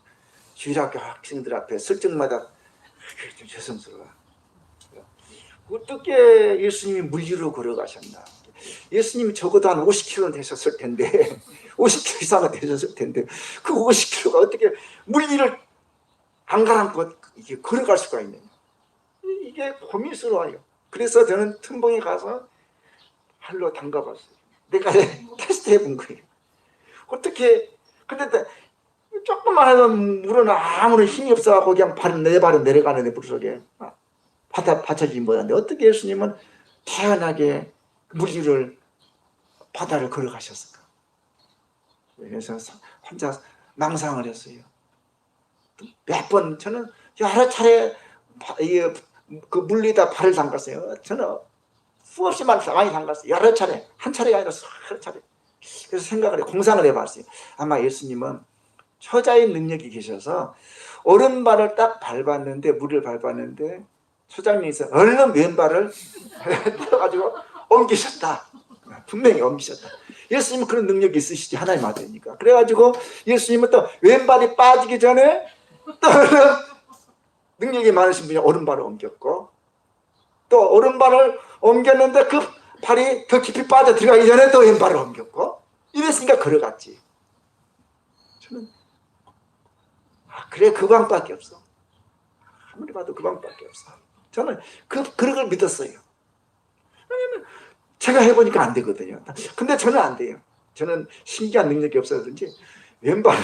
주일학교 학생들 앞에 설 적마다 좀 죄송스러워. 어떻게 예수님이 물리로 걸어가셨나? 예수님이 적어도 한 50km 되셨을 텐데 50km 이상은 되셨을 텐데 그 50km가 어떻게 물리를 안 가람고 이게 걸어갈 수가 있느냐? 이게 고민스러워요. 그래서 저는 틈벙에 가서 발로 담가봤어요. 내가 테스트 해본 거예요. 어떻게 근데 조금만 해도 물은 아무런 힘이 없어갖고 그냥 내 발은 내려가는데 물속에 받쳐지지 못하는데 어떻게 예수님은 태연하게 물리를 바다를 걸어가셨을까? 그래서 혼자 망상을 했어요. 몇 번 저는 여러 차례 그 물리다 발을 담갔어요. 저는 수없이 많이 담갔어요. 여러 차례. 한 차례가 아니라 여러 차례. 그래서 공상을 해봤어요. 아마 예수님은 초자의 능력이 계셔서 오른발을 딱 밟았는데 물을 밟았는데 소장님께서 얼른 왼발을 떠가지고 옮기셨다. 분명히 옮기셨다. 예수님은 그런 능력이 있으시지. 하나님 아들이니까. 그래가지고 예수님은 또 왼발이 빠지기 전에 또 능력이 많으신 분이 오른발을 옮겼고 또 오른발을 옮겼는데 그 발이 더 깊이 빠져 들어가기 전에 또 왼발을 옮겼고 이랬으니까 걸어갔지. 저는 그래 그 방밖에 없어. 아무리 봐도 그 방밖에 없어. 저는 그런 걸 믿었어요. 왜냐면 제가 해보니까 안 되거든요. 근데 저는 안 돼요. 저는 신기한 능력이 없어서든지 왼발에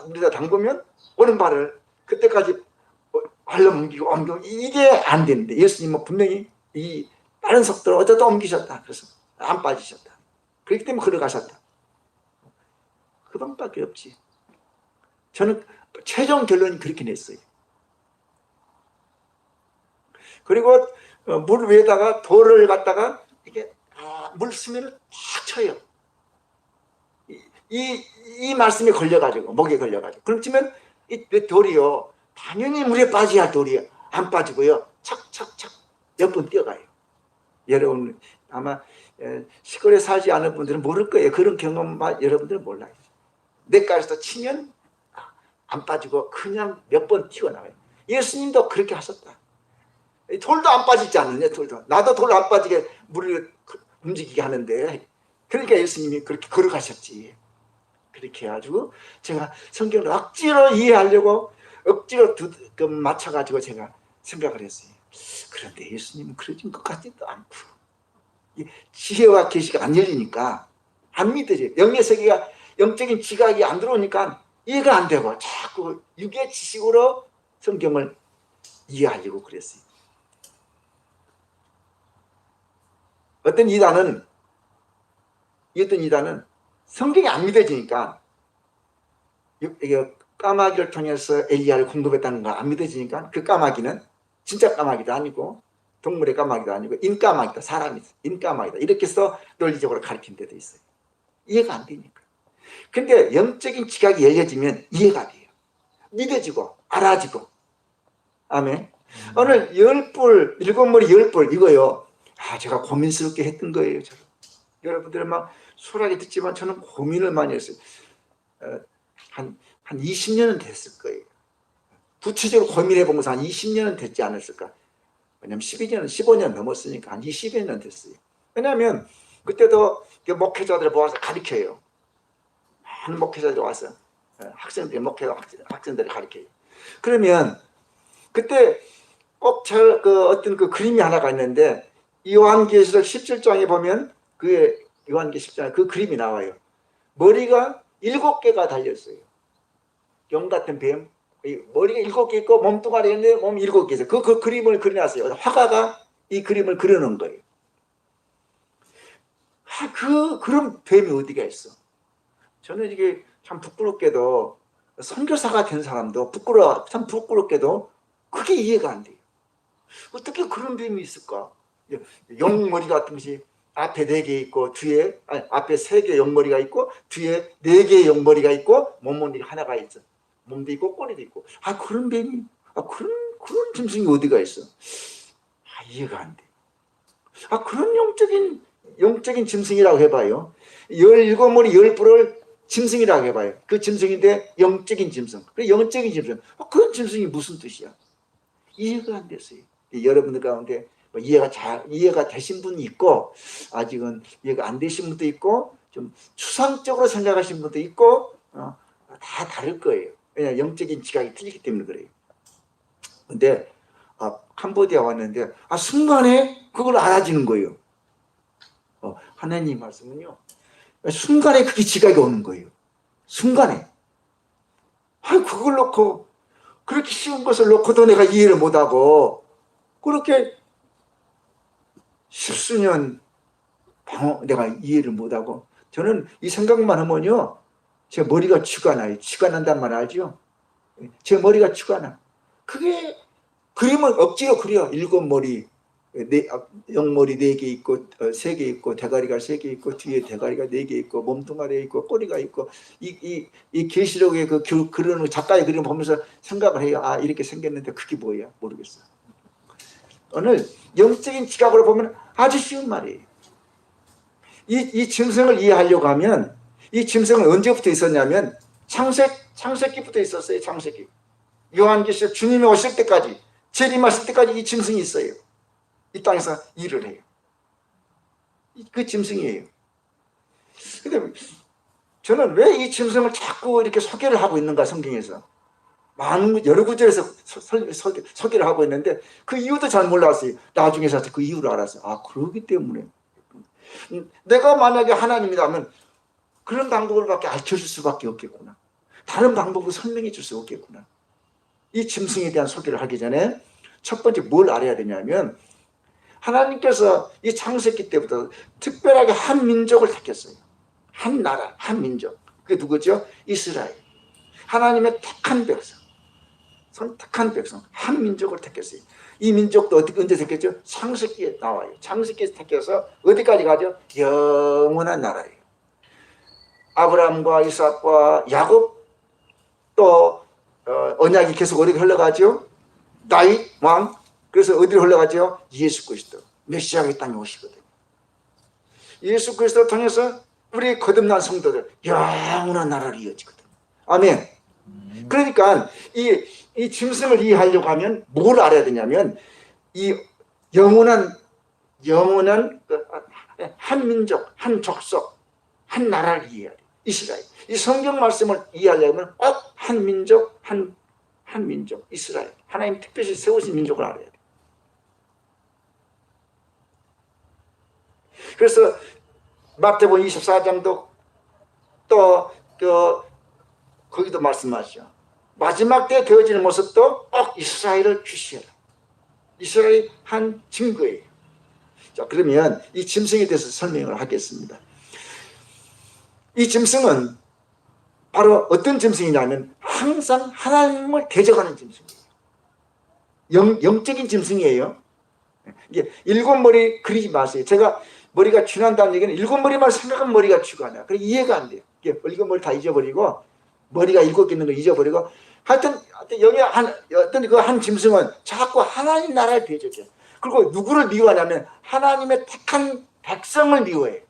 우리가 담그면 오른발을 그때까지 발로 옮기고 이게 안 되는데 예수님은 분명히 이 빠른 속도로 어쩌다 옮기셨다. 그래서 안 빠지셨다. 그렇기 때문에 걸어가셨다. 그 방법밖에 없지. 저는 최종 결론이 그렇게 냈어요. 그리고 물 위에다가 돌을 갖다가 이렇게 물 수면을 탁 쳐요. 이 말씀에 걸려가지고 목에 걸려가지고 그렇지만 이 돌이요 당연히 물에 빠져야 돌이 안 빠지고요 착착착 몇 번 뛰어가요. 여러분 아마 시골에 살지 않은 분들은 모를 거예요. 그런 경험만 여러분들은 몰라요. 냇가에서 치면 안 빠지고 그냥 몇 번 튀어나와요. 예수님도 그렇게 하셨다. 돌도 안 빠지지 않느냐. 돌도 나도 돌 안 빠지게 물을 움직이게 하는데 그러니까 예수님이 그렇게 걸어가셨지. 그렇게 해가지고 제가 성경을 억지로 이해하려고 억지로 맞춰가지고 제가 생각을 했어요. 그런데 예수님은 그러진 것 같지도 않고 지혜와 계시가 안 열리니까 안 믿어져요. 영의 세계가 영적인 지각이 안 들어오니까 이해가 안 되고 자꾸 육의 지식으로 성경을 이해하려고 그랬어요. 어떤 이단은 성경이 안 믿어지니까 까마귀를 통해서 엘리야를 공급했다는 거 안 믿어지니까 그 까마귀는 진짜 까마귀도 아니고 동물의 까마귀도 아니고 인까마귀다. 사람이 인까마귀다. 이렇게 해서 논리적으로 가르친 데도 있어요. 이해가 안 되니까. 근데 영적인 지각이 열려지면 이해가 돼요. 믿어지고 알아지고. 아멘. 오늘 10뿔, 7머리 10뿔 이거요. 제가 고민스럽게 했던 거예요. 저는. 여러분들은 막 소라게 듣지만 저는 고민을 많이 했어요. 한 20년은 됐을 거예요. 구체적으로 고민해 본 것은 한 20년은 됐지 않았을까. 왜냐면 12년, 15년 넘었으니까 한 20년 됐어요. 왜냐하면 그때도 목회자들을 모아서 가르쳐요. 많은 목회자들이 와서 학생들이 학생들을 가르쳐요. 그러면 그때 꼭 어떤 그 그림이 하나가 있는데 요한계시록 17장에 보면 그 요한계시록 10장에 그 그림이 나와요. 머리가 7개가 달렸어요. 용 같은 뱀. 머리가 7개 있고 몸뚱아리 있는데 몸이 7개 있어요. 그 그림을 그려놨어요. 화가가 이 그림을 그려놓은 거예요. 그런 뱀이 어디가 있어? 저는 이게 참 부끄럽게도 선교사가 된 사람도 참 부끄럽게도 그게 이해가 안 돼요. 어떻게 그런 뱀이 있을까? 용머리 같은 것이 앞에 4개 있고 뒤에 앞에 3개 용머리가 있고 뒤에 4개의 용머리가 있고 몸무게가 하나가 있어. 몸도 있고 꼬리도 있고. 그런 뱀이 그런 짐승이 어디가 있어? 이해가 안 돼. 그런 영적인 짐승이라고 해봐요. 17머리 10뿔을 짐승이라고 해봐요. 그 짐승인데 영적인 짐승. 그 영적인 짐승. 그런 짐승이 무슨 뜻이야? 이해가 안 됐어요. 여러분들 가운데 이해가 되신 분이 있고 아직은 이해가 안 되신 분도 있고 좀 추상적으로 생각하신 분도 있고 다 다를 거예요. 왜냐하면 영적인 지각이 틀리기 때문에 그래요. 근데 캄보디아 왔는데 순간에 그걸 알아지는 거예요. 하나님 말씀은요. 순간에 그게 지각이 오는 거예요. 순간에. 그걸 놓고 그렇게 쉬운 것을 놓고도 내가 이해를 못하고 그렇게 십수년 내가 이해를 못하고 저는 이 생각만 하면요. 제 머리가 쥐가 나요. 쥐가 난단 말 알죠? 제 머리가 쥐가 나. 그게 그림을 억지로 그려. 7머리, 영머리 4개 있고 3개 있고 대가리가 3개 있고 뒤에 대가리가 4개 있고 몸뚱아리에 있고 꼬리가 있고 이 계시록의 그 그리는 작가의 그림 보면서 생각을 해요. 이렇게 생겼는데 그게 뭐야? 모르겠어. 오늘 영적인 지각으로 보면 아주 쉬운 말이에요. 이 짐승을 이해하려고 하면 이 짐승은 언제부터 있었냐면 창세기부터 있었어요. 창세기. 요한계시록 주님이 오실 때까지 재림하실 때까지 이 짐승이 있어요. 이 땅에서 일을 해요. 그 짐승이에요. 근데 저는 왜 이 짐승을 자꾸 이렇게 소개를 하고 있는가 성경에서 여러 구절에서 소개를 하고 있는데 그 이유도 잘 몰랐어요. 나중에서 그 이유를 알았어요. 그러기 때문에 내가 만약에 하나님이라면 그런 방법을 밖에 알려줄 수밖에 없겠구나. 다른 방법으로 설명해 줄 수 없겠구나. 이 짐승에 대한 소개를 하기 전에 첫 번째 뭘 알아야 되냐면 하나님께서 이 창세기 때부터 특별하게 한 민족을 택했어요. 한 나라, 한 민족. 그게 누구죠? 이스라엘. 하나님의 택한 백성. 선택한 백성. 한 민족을 택했어요. 이 민족도 언제 택했죠? 창세기에 나와요. 창세기에서 택해서 어디까지 가죠? 영원한 나라예요. 아브라함과 이삭과 야곱 또 언약이 계속 어디로 흘러가죠? 다윗 왕. 그래서 어디로 흘러가죠? 예수 그리스도. 메시아가 이 땅에 오시거든요. 예수 그리스도 통해서 우리 거듭난 성도들 영원한 나라를 이어지거든요. 아멘. 그러니까 이 짐승을 이해하려고 하면 뭘 알아야 되냐면 이 영원한 한 민족, 한 족속, 한 나라를 이해해야 돼요. 이스라엘. 이 성경 말씀을 이해하려면 꼭 한 민족, 한 민족, 이스라엘. 하나님 특별히 세우신 민족을 알아야 돼요. 그래서 마태복음 24장도 또 거기도 말씀하죠. 마지막 때 되어지는 모습도 꼭 이스라엘을 주시해라. 이스라엘이 한 증거예요. 자, 그러면 이 짐승에 대해서 설명을 하겠습니다. 이 짐승은 바로 어떤 짐승이냐면 항상 하나님을 대적하는 짐승이에요. 영적인 짐승이에요. 이게 7머리 그리지 마세요. 제가 머리가 쥐난다는 얘기는 7머리만 생각하면 머리가 쥐가 나요. 그래 이해가 안 돼요. 7머리 다 잊어버리고 머리가 7개 있는 걸 잊어버리고 하여튼 어떤 그 한 짐승은 자꾸 하나님 나라를 대적해. 그리고 누구를 미워하냐면 하나님의 택한 백성을 미워해.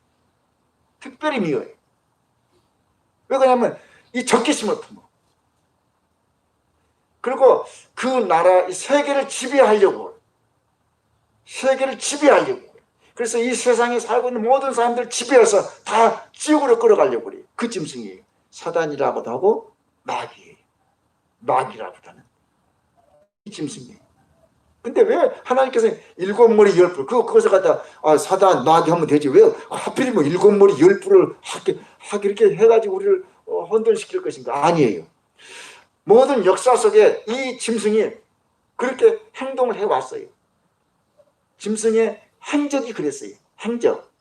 특별히 미워해. 왜 그러냐면 이 적개심을 품어. 그리고 그 나라, 이 세계를 지배하려고. 세계를 지배하려고. 그래서 이 세상에 살고 있는 모든 사람들을 지배해서 다 지옥으로 끌어가려고 그래. 그 짐승이에요. 사단이라고도 하고 마귀예요. 마귀라고도 하는 이 짐승이에요. 근데 왜 하나님께서 일곱 머리 열 뿔, 그것을 갖다 사단 마귀 하면 되지, 왜 하필이면 일곱 머리 열 뿔을 하게 이렇게 해가지고 우리를 혼돈시킬 것인가? 아니에요. 모든 역사 속에 이 짐승이 그렇게 행동을 해왔어요. 짐승의 행적이 그랬어요. 행적.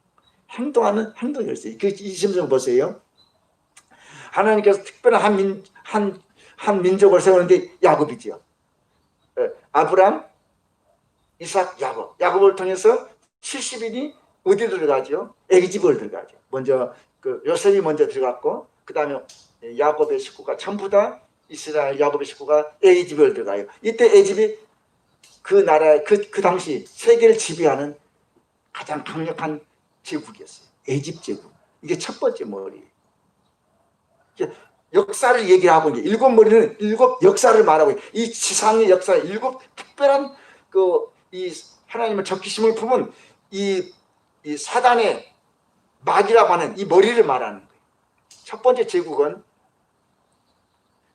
행동하는 행동이었어요. 이 짐승 보세요. 하나님께서 특별한 한 민족을 세우는데 야곱이지요. 아브람, 이삭, 야곱을 통해서 70인이 어디 들어가죠? 애기집을 들어가죠. 먼저 요셉이 먼저 들어갔고, 그 다음에 야곱의 식구가 전부 다 이스라엘 야곱의 식구가 애기집을 들어가요. 이때 애집이 그 나라 그 당시 세계를 지배하는 가장 강력한 제국이었어요. 애집 제국. 이게 첫 번째 머리. 역사를 얘기하고 이제 일곱 머리는 일곱 역사를 말하고 이 지상의 역사 일곱 특별한 이 하나님의 적기심을 품은 이 사단의 마귀라고 하는 이 머리를 말하는 거예요. 첫 번째 제국은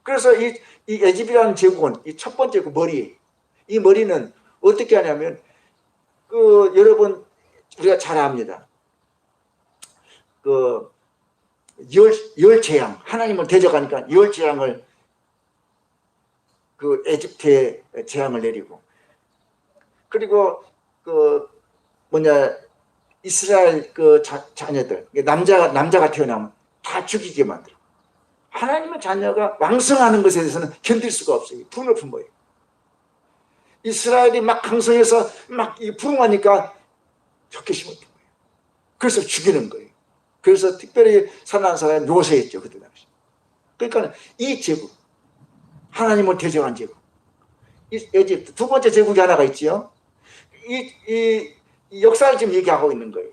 그래서 이 애집이라는 제국은 이 첫 번째 그 머리, 이 머리는 어떻게 하냐면 여러분 우리가 잘 압니다. 열 재앙, 하나님을 대적하니까 열 재앙을 에집트에 재앙을 내리고, 그리고 이스라엘 자녀들 남자가 태어나면 다 죽이게 만들어. 하나님의 자녀가 왕성하는 것에 대해서는 견딜 수가 없어요. 분을 품어요. 이스라엘이 막 강성해서 막 부흥하니까 적개심을 품어요. 그래서 죽이는 거예요. 그래서 특별히 살아난 사람이 요새였죠. 그때 당시. 그러니까 이 제국, 하나님을 대적한 제국, 에집트 두 번째 제국이 하나가 있지요. 이 역사를 지금 얘기하고 있는 거예요.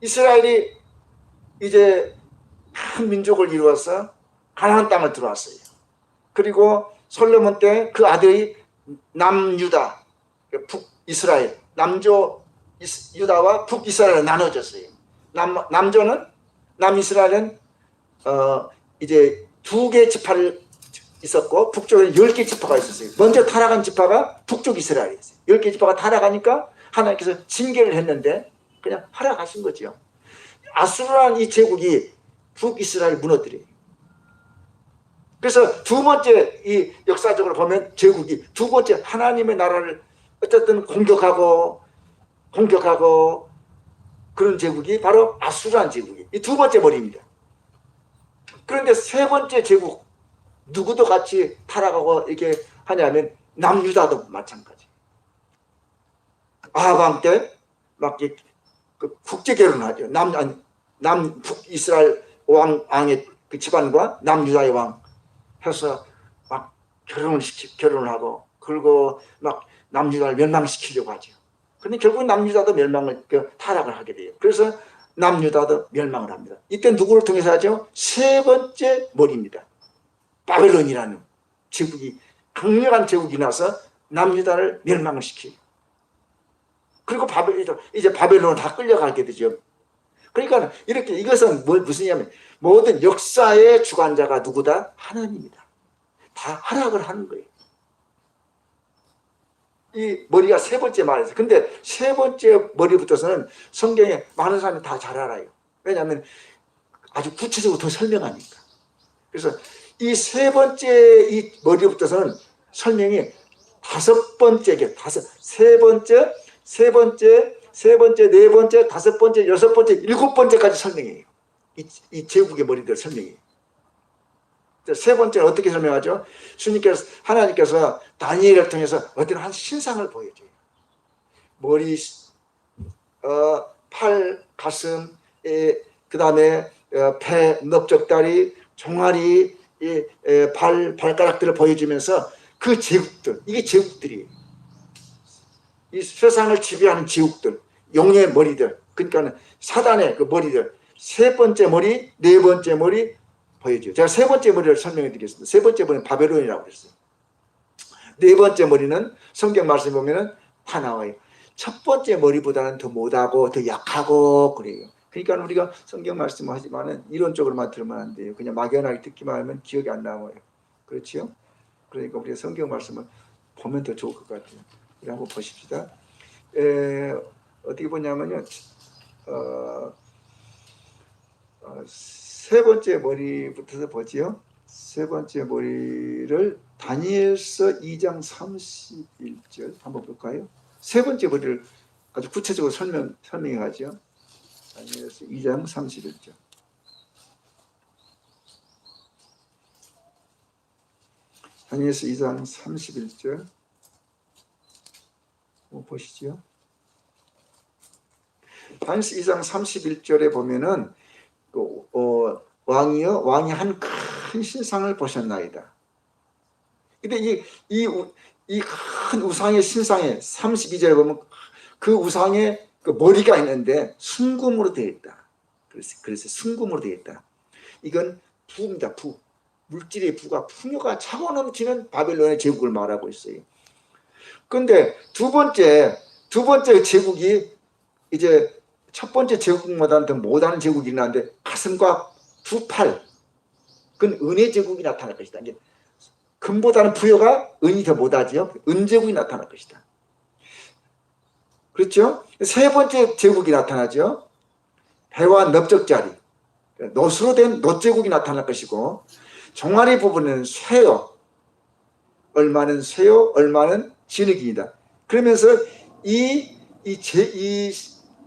이스라엘이 이제 큰 민족을 이루어서 가나안 땅을 들어왔어요. 그리고 솔로몬 때 그 아들이 남유다, 북이스라엘, 남조 유다와 북이스라엘로 나눠졌어요. 남이스라엘은 이제 2개 지파를 있었고 북쪽에는 10개 지파가 있었어요. 먼저 타락한 지파가 북쪽 이스라엘이었어요. 10개 지파가 타락하니까 하나님께서 징계를 했는데 그냥 허락하신 거죠. 아수르라는 이 제국이 북이스라엘 무너뜨려요. 그래서 두 번째 이 역사적으로 보면 제국이 두 번째 하나님의 나라를 어쨌든 공격하고 그런 제국이 바로 아수르라는 제국이 이 두 번째 머리입니다. 그런데 세 번째 제국 누구도 같이 타락하고 이렇게 하냐면 남유다도 마찬가지. 아합 때 막 국제 결혼하죠. 북이스라엘 왕의 그 집안과 남유다의 왕 해서 막 결혼을 하고, 그리고 막 남유다를 멸망시키려고 하죠. 근데 결국 남유다도 타락을 하게 돼요. 그래서 남유다도 멸망을 합니다. 이때 누구를 통해서 하죠? 세 번째 머리입니다. 바벨론이라는 제국이, 강력한 제국이 나서 남유다를 멸망을 시켜요. 그리고 이제 바벨론을 다 끌려가게 되죠. 그러니까 이렇게 이것은 무슨냐면 모든 역사의 주관자가 누구다? 하나님이다. 다 허락을 하는 거예요. 이 머리가 세 번째 말이에요. 근데 세 번째 머리부터서는 성경에 많은 사람이 다 잘 알아요. 왜냐하면 아주 구체적으로 더 설명하니까. 그래서 이 세 번째 이 머리부터서는 설명이 다섯 번째, 세 번째, 네 번째, 다섯 번째, 여섯 번째, 일곱 번째까지 설명해요. 이 제국의 머리들 설명해요. 세 번째는 어떻게 설명하죠? 하나님께서 다니엘을 통해서 어떤 한 신상을 보여줘요. 머리, 팔, 가슴, 그 다음에 배, 넓적다리, 종아리, 발가락들을 보여주면서 그 제국들, 이게 제국들이에요. 이 세상을 지배하는 제국들, 용의 머리들, 그러니까 사단의 그 머리들, 세 번째 머리, 네 번째 머리 보여줘요. 제가 세 번째 머리를 설명해 드리겠습니다. 세 번째 머리는 바벨론이라고 그랬어요. 네 번째 머리는 성경 말씀 보면은 다 나와요. 첫 번째 머리보다는 더 못하고 더 약하고 그래요. 그러니까 우리가 성경 말씀을 하지만은 이론적으로만 들으면 안 돼요. 그냥 막연하게 듣기만 하면 기억이 안 나와요. 그렇지요? 그러니까 우리가 성경 말씀을 보면 더 좋을 것 같아요. 이거 한번 보십시다. 어떻게 보냐면요. 세 번째 머리부터 보지요. 세 번째 머리를 다니엘서 2장 31절 한번 볼까요? 세 번째 머리를 아주 구체적으로 설명해 가죠. 다니엘서 2장 31절. 다니엘서 2장 31절 보시죠. 다니엘서 2장 31절에 보면은 왕이 한 큰 신상을 보셨나이다. 근데 이 큰 우상의 신상에 32절에 보면 그 우상에 그 머리가 있는데 순금으로 되어 있다. 그래서 순금으로 되어 있다. 이건 부입니다. 부. 물질의 부가 풍요가 차고 넘치는 바벨론의 제국을 말하고 있어요. 그런데 두 번째 제국이 이제 첫 번째 제국보다는 더 못하는 제국이 일어나는데 가슴과 두 팔, 그건 은의 제국이 나타날 것이다. 이제 금보다는 부여가 은이 더 못하지요. 은제국이 나타날 것이다. 그렇죠? 세 번째 제국이 나타나죠. 배와 넓적자리, 놋으로 된 놋제국이 나타날 것이고, 종아리 부분은 쇠요. 얼마는 쇠요, 얼마는 진흙이다. 그러면서 이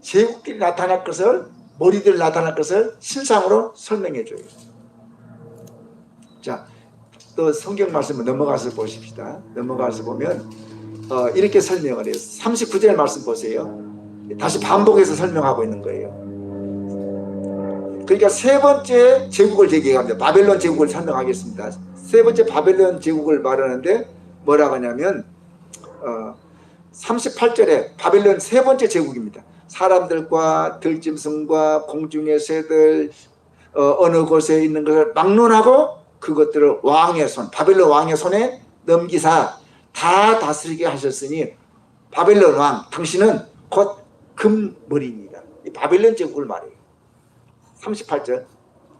제국들이 나타날 것을, 머리들이 나타날 것을 신상으로 설명해 줘요. 자, 또 성경 말씀을 넘어가서 보십시다. 넘어가서 보면 이렇게 설명을 해요. 39절 말씀 보세요. 다시 반복해서 설명하고 있는 거예요. 그러니까 세 번째 제국을 얘기합니다. 바벨론 제국을 설명하겠습니다. 세 번째 바벨론 제국을 말하는데 뭐라고 하냐면 38절에 바벨론 세 번째 제국입니다. 사람들과 들짐승과 공중의 새들 어느 곳에 있는 것을 막론하고 그것들을 왕의 손, 바벨론 왕의 손에 넘기사 다 다스리게 하셨으니 바벨론 왕 당신은 곧 금머리입니다. 이 바벨론 제국을 말해요. 38절.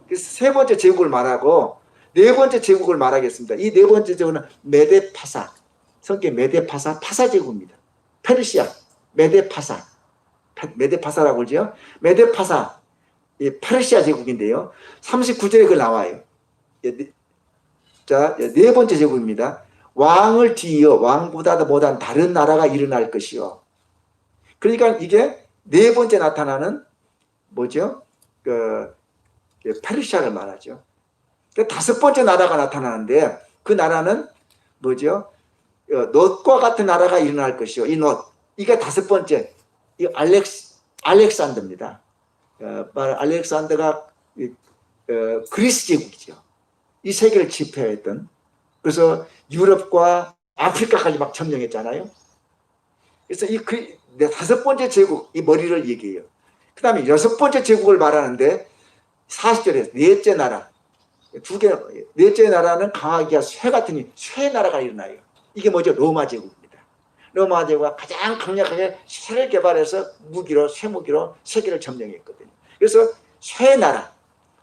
그래서 세 번째 제국을 말하고 네 번째 제국을 말하겠습니다. 이 네 번째 제국은 메데파사, 성격 메데파사, 파사 제국입니다. 페르시아 메데파사, 메데파사라고 그러죠. 메데파사, 이 페르시아 제국인데요. 39절에 그 나와요. 자, 네 번째 제국입니다. 왕을 뒤이어 왕보다 못한 다른 나라가 일어날 것이요. 그러니까 이게 네 번째 나타나는 뭐죠? 페르시아를 말하죠. 다섯 번째 나라가 나타나는데 그 나라는 뭐죠? 놋과 같은 나라가 일어날 것이요. 이 놋, 이게 다섯 번째, 이 알렉산더입니다. 알렉산더가 그리스 제국이죠. 이 세계를 지배했던, 그래서 유럽과 아프리카까지 막 점령했잖아요. 그래서 이 다섯 번째 제국, 이 머리를 얘기해요. 그 다음에 여섯 번째 제국을 말하는데 40절에 넷째 나라, 넷째 나라는 강하기가 쇠 같으니 쇠 나라가 일어나요. 이게 뭐죠? 로마 제국입니다. 로마 제국가 가장 강력하게 쇠를 개발해서 쇠무기로 세계를 점령했거든요. 그래서 쇠 나라,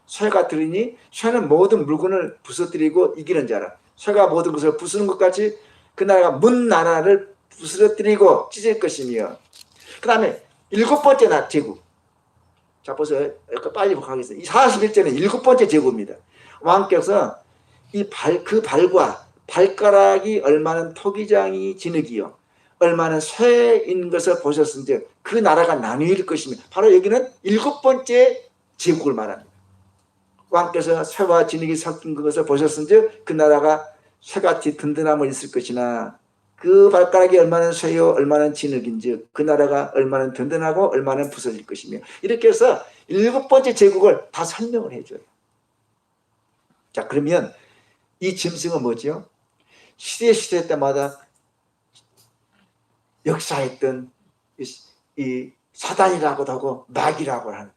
쇠가 들으니 쇠는 모든 물건을 부서뜨리고 이기는 자라. 쇠가 모든 것을 부수는 것 같이 그 나라가 문 나라를 부스러뜨리고 찢을 것이며, 그 다음에 일곱 번째 제국. 자, 보세요. 빨리 가겠습니다. 이 41절은 일곱 번째 제국입니다. 왕께서 그 발과 발가락이 얼마나 토기장이 진흙이요, 얼마나 쇠인 것을 보셨은지 그 나라가 나뉘일 것이며, 바로 여기는 일곱 번째 제국을 말합니다. 왕께서 쇠와 진흙이 섞인 것을 보셨은지 그 나라가 쇠같이 든든함을 있을 것이나 그 발가락이 얼마나 쇠요 얼마나 진흙인지 그 나라가 얼마나 든든하고 얼마나 부서질 것이며, 이렇게 해서 일곱 번째 제국을 다 설명을 해줘요. 자, 그러면 이 짐승은 뭐죠? 시대 때마다 역사했던 이 사단이라고도 하고 마귀라고 하는.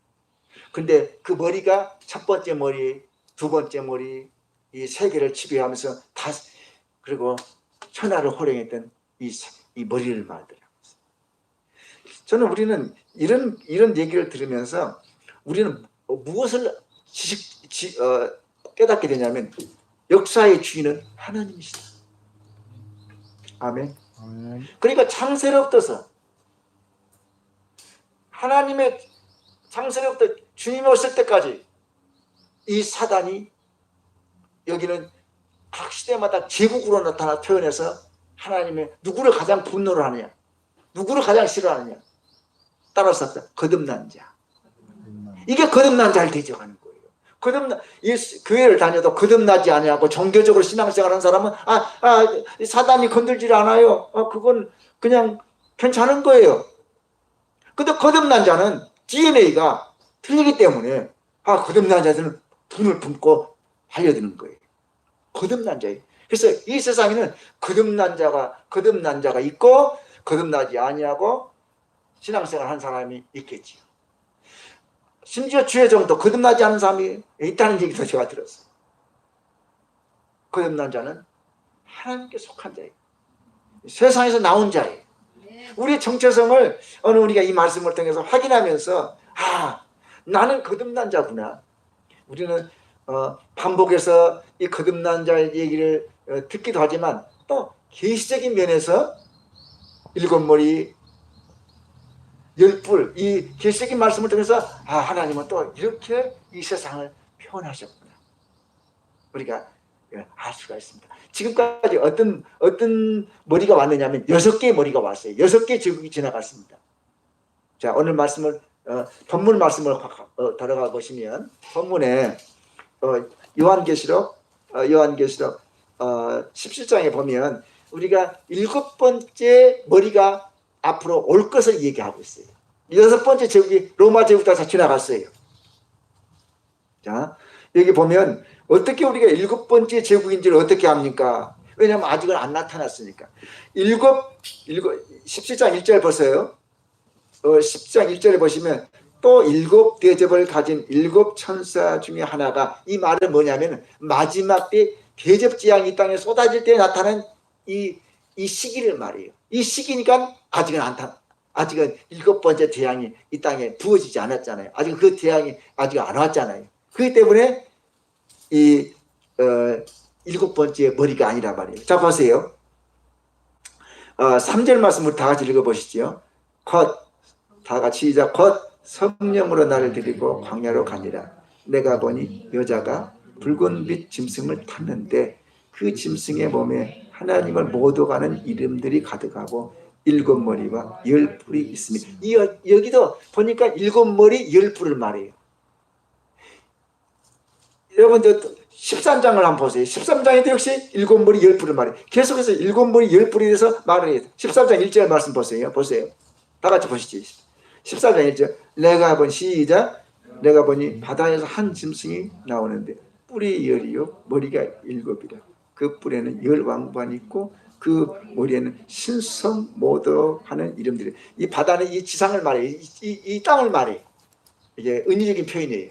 근데 그 머리가 첫 번째 머리, 두 번째 머리, 이 세계를 지배하면서 다 그리고 천하를 호령했던 이 머리를 말더라고요. 저는 우리는 이런 얘기를 들으면서 우리는 무엇을 깨닫게 되냐면 역사의 주인은 하나님이시다. 아멘. 아멘. 그러니까 창세로부터 하나님의 창세로부터 주님이 오실 때까지 이 사단이 여기는 각 시대마다 제국으로 나타나 표현해서 하나님의 누구를 가장 분노를 하느냐, 누구를 가장 싫어하느냐, 따라서 거듭난 자. 이게 거듭난 자를 대적하는 거예요. 교회를 다녀도 거듭나지 아니하고 종교적으로 신앙생활하는 사람은 사단이 건들질 않아요. 그건 그냥 괜찮은 거예요. 근데 거듭난 자는 DNA가 틀리기 때문에 거듭난 자들은 분을 품고 달려드는 거예요. 거듭난 자예요. 그래서 이 세상에는 거듭난 자가 있고 거듭나지 아니하고 신앙생활 한 사람이 있겠지요. 심지어 주의종도 거듭나지 않은 사람이 있다는 얘기도 제가 들었어요. 거듭난 자는 하나님께 속한 자예요. 세상에서 나온 자예요. 우리의 정체성을 우리가 이 말씀을 통해서 확인하면서 나는 거듭난 자구나. 우리는 반복해서 이 거듭난 자의 얘기를 듣기도 하지만 또 계시적인 면에서 일곱 머리 열뿔 이 계시적인 말씀을 통해서 하나님은 또 이렇게 이 세상을 표현하셨구나. 우리가 알 수가 있습니다. 지금까지 어떤 머리가 왔느냐면 6개의 머리가 왔어요. 6개의 제국이 지나갔습니다. 자, 오늘 말씀을 본문 말씀을 들어가 보시면 본문에 요한계시록 17장에 보면 우리가 7번째 머리가 앞으로 올 것을 얘기하고 있어요. 6번째 제국이 로마 제국도 다 지나갔어요. 자, 여기 보면 어떻게 우리가 7번째 제국인지를 어떻게 합니까? 왜냐하면 아직은 안 나타났으니까. 17장 1절 보세요. 10장 1절에 보시면 또 7 대접을 가진 7 천사 중에 하나가, 이 말은 뭐냐면 마지막 때 대접 재앙이 이 땅에 쏟아질 때 나타난 이 시기를 말해요. 이 시기니까 아직은 7번째 재앙이 이 땅에 부어지지 않았잖아요. 아직 그 재앙이 아직 안 왔잖아요. 그렇기 때문에 이 7번째 머리가 아니라 말이에요. 자, 보세요. 3절 말씀을 다 같이 읽어보시죠. 다 같이 시작. 곧 성령으로 나를 데리고 광야로 가니라. 내가 보니 여자가 붉은 빛 짐승을 탔는데 그 짐승의 몸에 하나님을 모독하는 이름들이 가득하고 7머리와 10뿔이 있습니다. 여기도 보니까 7머리 10뿔을 말해요. 여러분 13장을 한번 보세요. 13장에도 역시 7머리 10뿔을 말해요. 계속해서 7머리 10뿔에 대해서 말을 해요. 13장 1절 말씀 보세요. 다 같이 보시죠. 14장 1절. 내가 보니 바다에서 한 짐승이 나오는데 뿔이 10이요 머리가 7이라. 그 뿔에는 10왕관이 있고 그 머리에는 신성모독하는 이름들이. 이 바다는 이 지상을 말해요. 이 땅을 말해요. 이게 은유적인 표현이에요.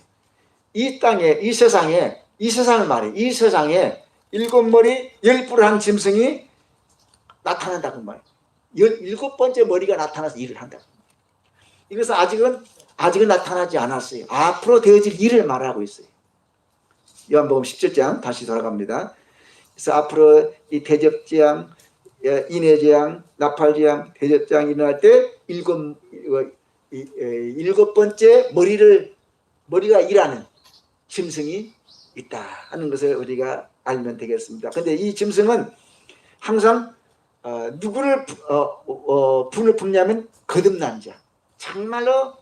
이 땅에, 이 세상을 말해요. 이 세상에 7머리 10뿔을 한 짐승이 나타난다고 말해요. 17번째 머리가 나타나서 일을 한다. 이것은 아직은 나타나지 않았어요. 앞으로 되어질 일을 말하고 있어요. 요한복음 17장 다시 돌아갑니다. 그래서 앞으로 이 대접재앙, 인해재앙, 나팔재앙, 대접재앙이 일어날 때 7번째 머리가 일하는 짐승이 있다 하는 것을 우리가 알면 되겠습니다. 근데 이 짐승은 항상 누구를 분을 품냐면 거듭난 자, 정말로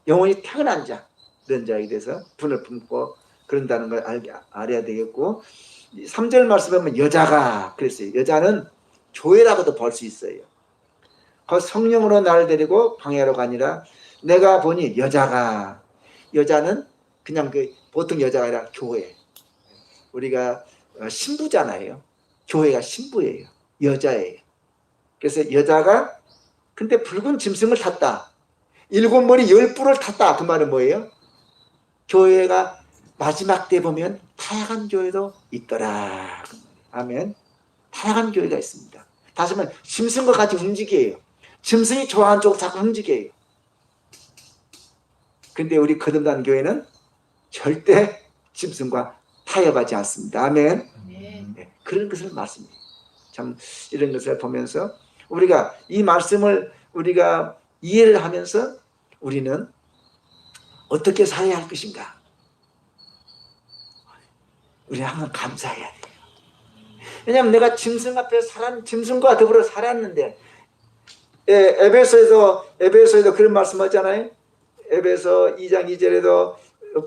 영원히 태어난 자, 그런 자에 대해서 분을 품고 그런다는 걸 알아야 되겠고, 3절 말씀에 보면 여자가 그랬어요. 여자는 조회라고도 볼 수 있어요. 그 성령으로 나를 데리고 광야로 가니라. 내가 보니 여자는 그냥 그 보통 여자가 아니라 교회. 우리가 신부잖아요. 교회가 신부예요. 여자예요. 그래서 여자가 근데 붉은 짐승을 탔다. 7머리 10뿔을 탔다. 그 말은 뭐예요? 교회가 마지막 때 보면 타락한 교회도 있더라. 아멘. 타락한 교회가 있습니다. 다시 말하면 짐승과 같이 움직여요. 짐승이 좋아하는 쪽으로 자꾸 움직여요. 근데 우리 거듭난 교회는 절대 짐승과 타협하지 않습니다. 아멘. 네, 그런 것을 말씀해요. 참 이런 것을 보면서 우리가 이 말씀을 우리가 이해를 하면서 우리는 어떻게 살아야 할 것인가? 우리는 항상 감사해야 돼요. 왜냐하면 내가 짐승 앞에 짐승과 더불어 살았는데, 에베소에도 그런 말씀하잖아요. 에베소 2장 2절에도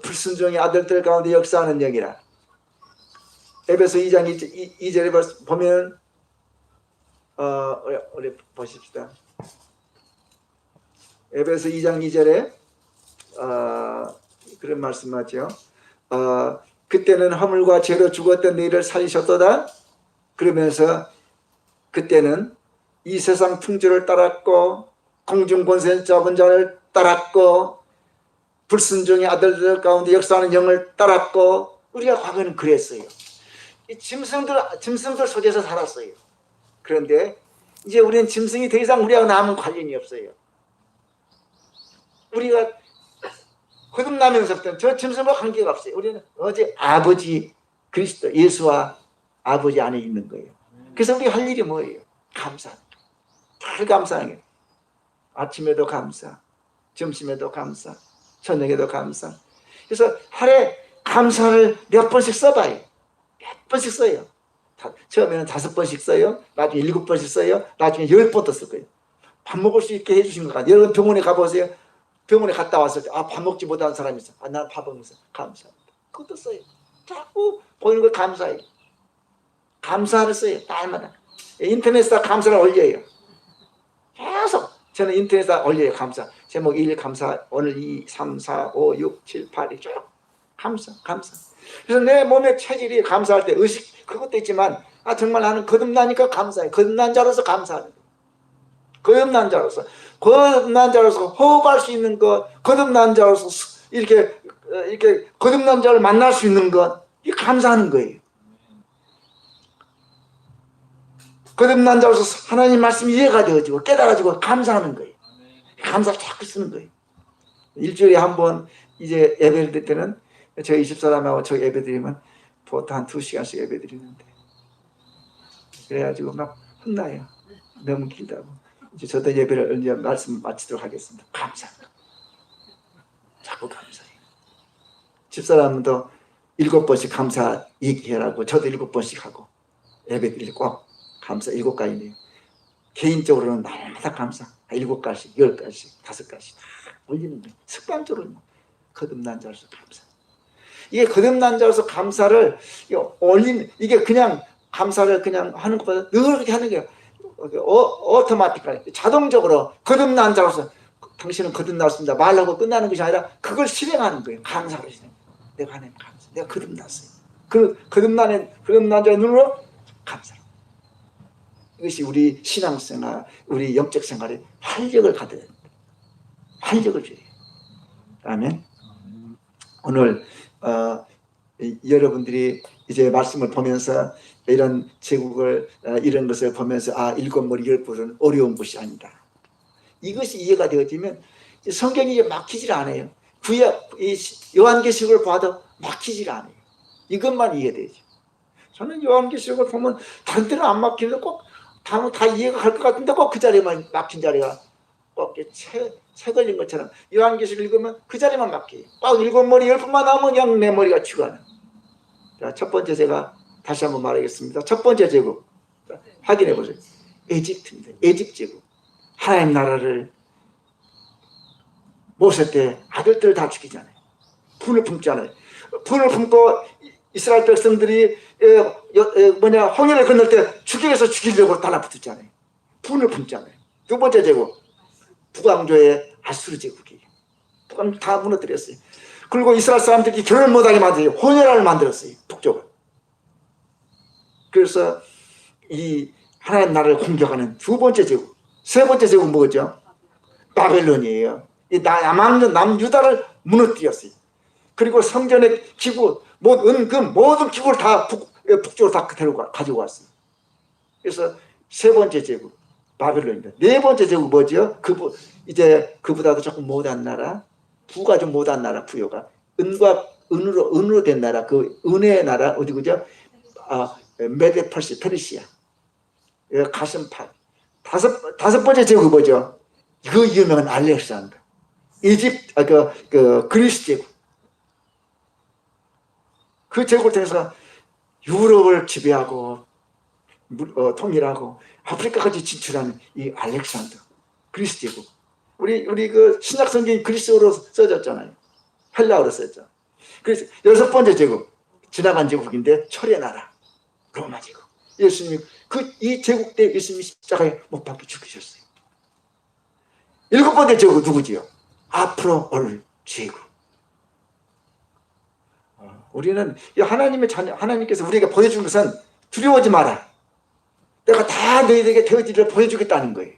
불순종의 아들들 가운데 역사하는 영이라. 에베소 2장 2절에 보면 우리 보십시다. 에베소 2장 2절에 그런 말씀하죠. 그때는 허물과 죄로 죽었던 너희를 살리셨도다. 그러면서 그때는 이 세상 풍조를 따랐고 공중 권세 잡은 자를 따랐고 불순종의 아들들 가운데 역사하는 영을 따랐고 우리가 과거에는 그랬어요. 이 짐승들 속에서 살았어요. 그런데 이제 우리는 짐승이 더 이상 우리하고 남은 관련이 없어요. 우리가 거듭나면서부터 저 짐승과 관계가 없어요. 우리는 어제 아버지 그리스도 예수와 아버지 안에 있는 거예요. 그래서 우리가 할 일이 뭐예요? 감사. 잘 감사하는 게 아침에도 감사, 점심에도 감사, 저녁에도 감사. 그래서 하루에 감사를 몇 번씩 써봐요. 몇 번씩 써요. 처음에는 5번씩 써요. 나중에 7번씩 써요. 나중에 10번도 쓸 거예요. 밥 먹을 수 있게 해주신 것 같아요. 여러분 병원에 가보세요. 병원에 갔다 왔을 때 밥 먹지 못하는 사람이 있어. 나는 밥 먹으면서 감사합니다. 그것도 써요. 자꾸 보이는 걸 감사해요. 감사를 써요. 날마다. 인터넷에다 감사를 올려요. 계속 저는 인터넷에다 올려요. 감사. 제목 1 감사. 오늘 2, 3, 4, 5, 6, 7, 8이 쭉 감사. 그래서 내 몸의 체질이 감사할 때 의식 그것도 있지만 정말 나는 거듭나니까 감사해. 거듭난 자로서 감사하는 거듭난 자로서 호흡할 수 있는 것, 거듭난 자로서 이렇게 거듭난 자를 만날 수 있는 것, 이 감사하는 거예요. 거듭난 자로서 하나님 말씀이 이해가 되어지고 깨달아지고 감사하는 거예요. 감사를 자꾸 쓰는 거예요. 일주일에 한 번 이제 예배를 드릴 때는 저희 집사람하고 저 예배 드리면 보통 한 2시간씩 예배 드리는데 그래가지고 막 혼나요. 너무 길다고. 이제 저도 예배를 언제 말씀 마치도록 하겠습니다. 감사합니다. 자꾸 감사해요. 집사람도 7번씩 감사 얘기해라고 저도 7번씩 하고 예배 드릴 꼭 감사 7가지네요. 개인적으로는 날마다 감사 7가지, 10가지, 5가지 다 올리는 거예요. 습관적으로 거듭난 자로서 감사. 이게 거듭난 자로서 감사를 올리는 이게 그냥 감사를 그냥 하는 것보다 늘 그렇게 하는 거예요. 오토마틱하게 자동적으로 거듭난 자로서 당신은 거듭났습니다 말하고 끝나는 것이 아니라 그걸 실행하는 거예요. 감사를 실행. 내가 하나님 감사. 내가 거듭났어요. 그 거듭난 자의 눈으로 감사. 이것이 우리 신앙생활, 우리 영적 생활에 활력을 가져야 됩니다. 활력을 줘요. 아멘. 오늘 여러분들이 이제 말씀을 보면서 이런 제국을 이런 것을 보면서 7머리 10뿔은 어려운 것이 아니다. 이것이 이해가 되어지면 성경이 막히질 않아요. 요한계시록을 봐도 막히질 않아요. 이것만 이해되죠. 저는 요한계시록을 보면 다른 때는 안 막히는데 꼭 다 이해가 갈 것 같은데 꼭 그 자리에만 막힌 자리가 꼭 새 걸린 것처럼 요한계시록 읽으면 그 자리만 막혀요. 꼭 7머리 10뿔만 나오면 그냥 내 머리가 죽어가는. 자, 첫 번째 제가 다시 한번 말하겠습니다. 첫 번째 제국 확인해 보세요. 에집트입니다. 에집트 제국. 하나님 나라를 모세 때 아들들을 다 죽이잖아요. 분을 품잖아요. 분을 품고 이스라엘 백성들이 홍해를 건널 때 죽여서 죽이려고 달라붙었잖아요. 분을 품잖아요. 두 번째 제국 북왕조의 아수르 제국이에요. 북왕조 다 무너뜨렸어요. 그리고 이스라엘 사람들이 결혼 못하게 만들어요. 혼혈을 만들었어요. 북쪽을. 그래서 이 하나님 나라를 공격하는 두 번째 제국, 세 번째 제국 뭐죠? 바벨론이에요. 이 남유다를 무너뜨렸어요. 그리고 성전의 기구, 은금 모든 기구를 다 북쪽으로 다 가지고 왔어요. 그래서 세 번째 제국 바벨론입니다. 네 번째 제국 뭐죠? 이제 그보다도 조금 못한 나라, 부가 좀 못한 나라, 부여가 은과 은으로 된 나라, 그 은혜의 나라 어디 그죠? 메데 퍼시 페르시아, 가슴팍. 다섯 번째 제국이 뭐죠? 그 유명한 알렉산더, 그리스 제국. 그 제국을 통해서 유럽을 지배하고 통일하고 아프리카까지 진출하는 이 알렉산더, 그리스 제국. 우리 그 신약 성경이 그리스어로 써졌잖아요. 헬라어로 썼죠. 그래서 여섯 번째 제국, 지나간 제국인데 철의 나라, 로마 제국. 예수님이 이 제국 때 예수님이 십자가에 못 박혀 죽으셨어요. 일곱 번째 제국 누구지요? 앞으로 올 제국. 우리는 하나님의 자녀, 하나님께서 우리에게 보여준 것은 두려워하지 마라. 내가 다 너희들에게 되어지리를 보여주겠다는 거예요.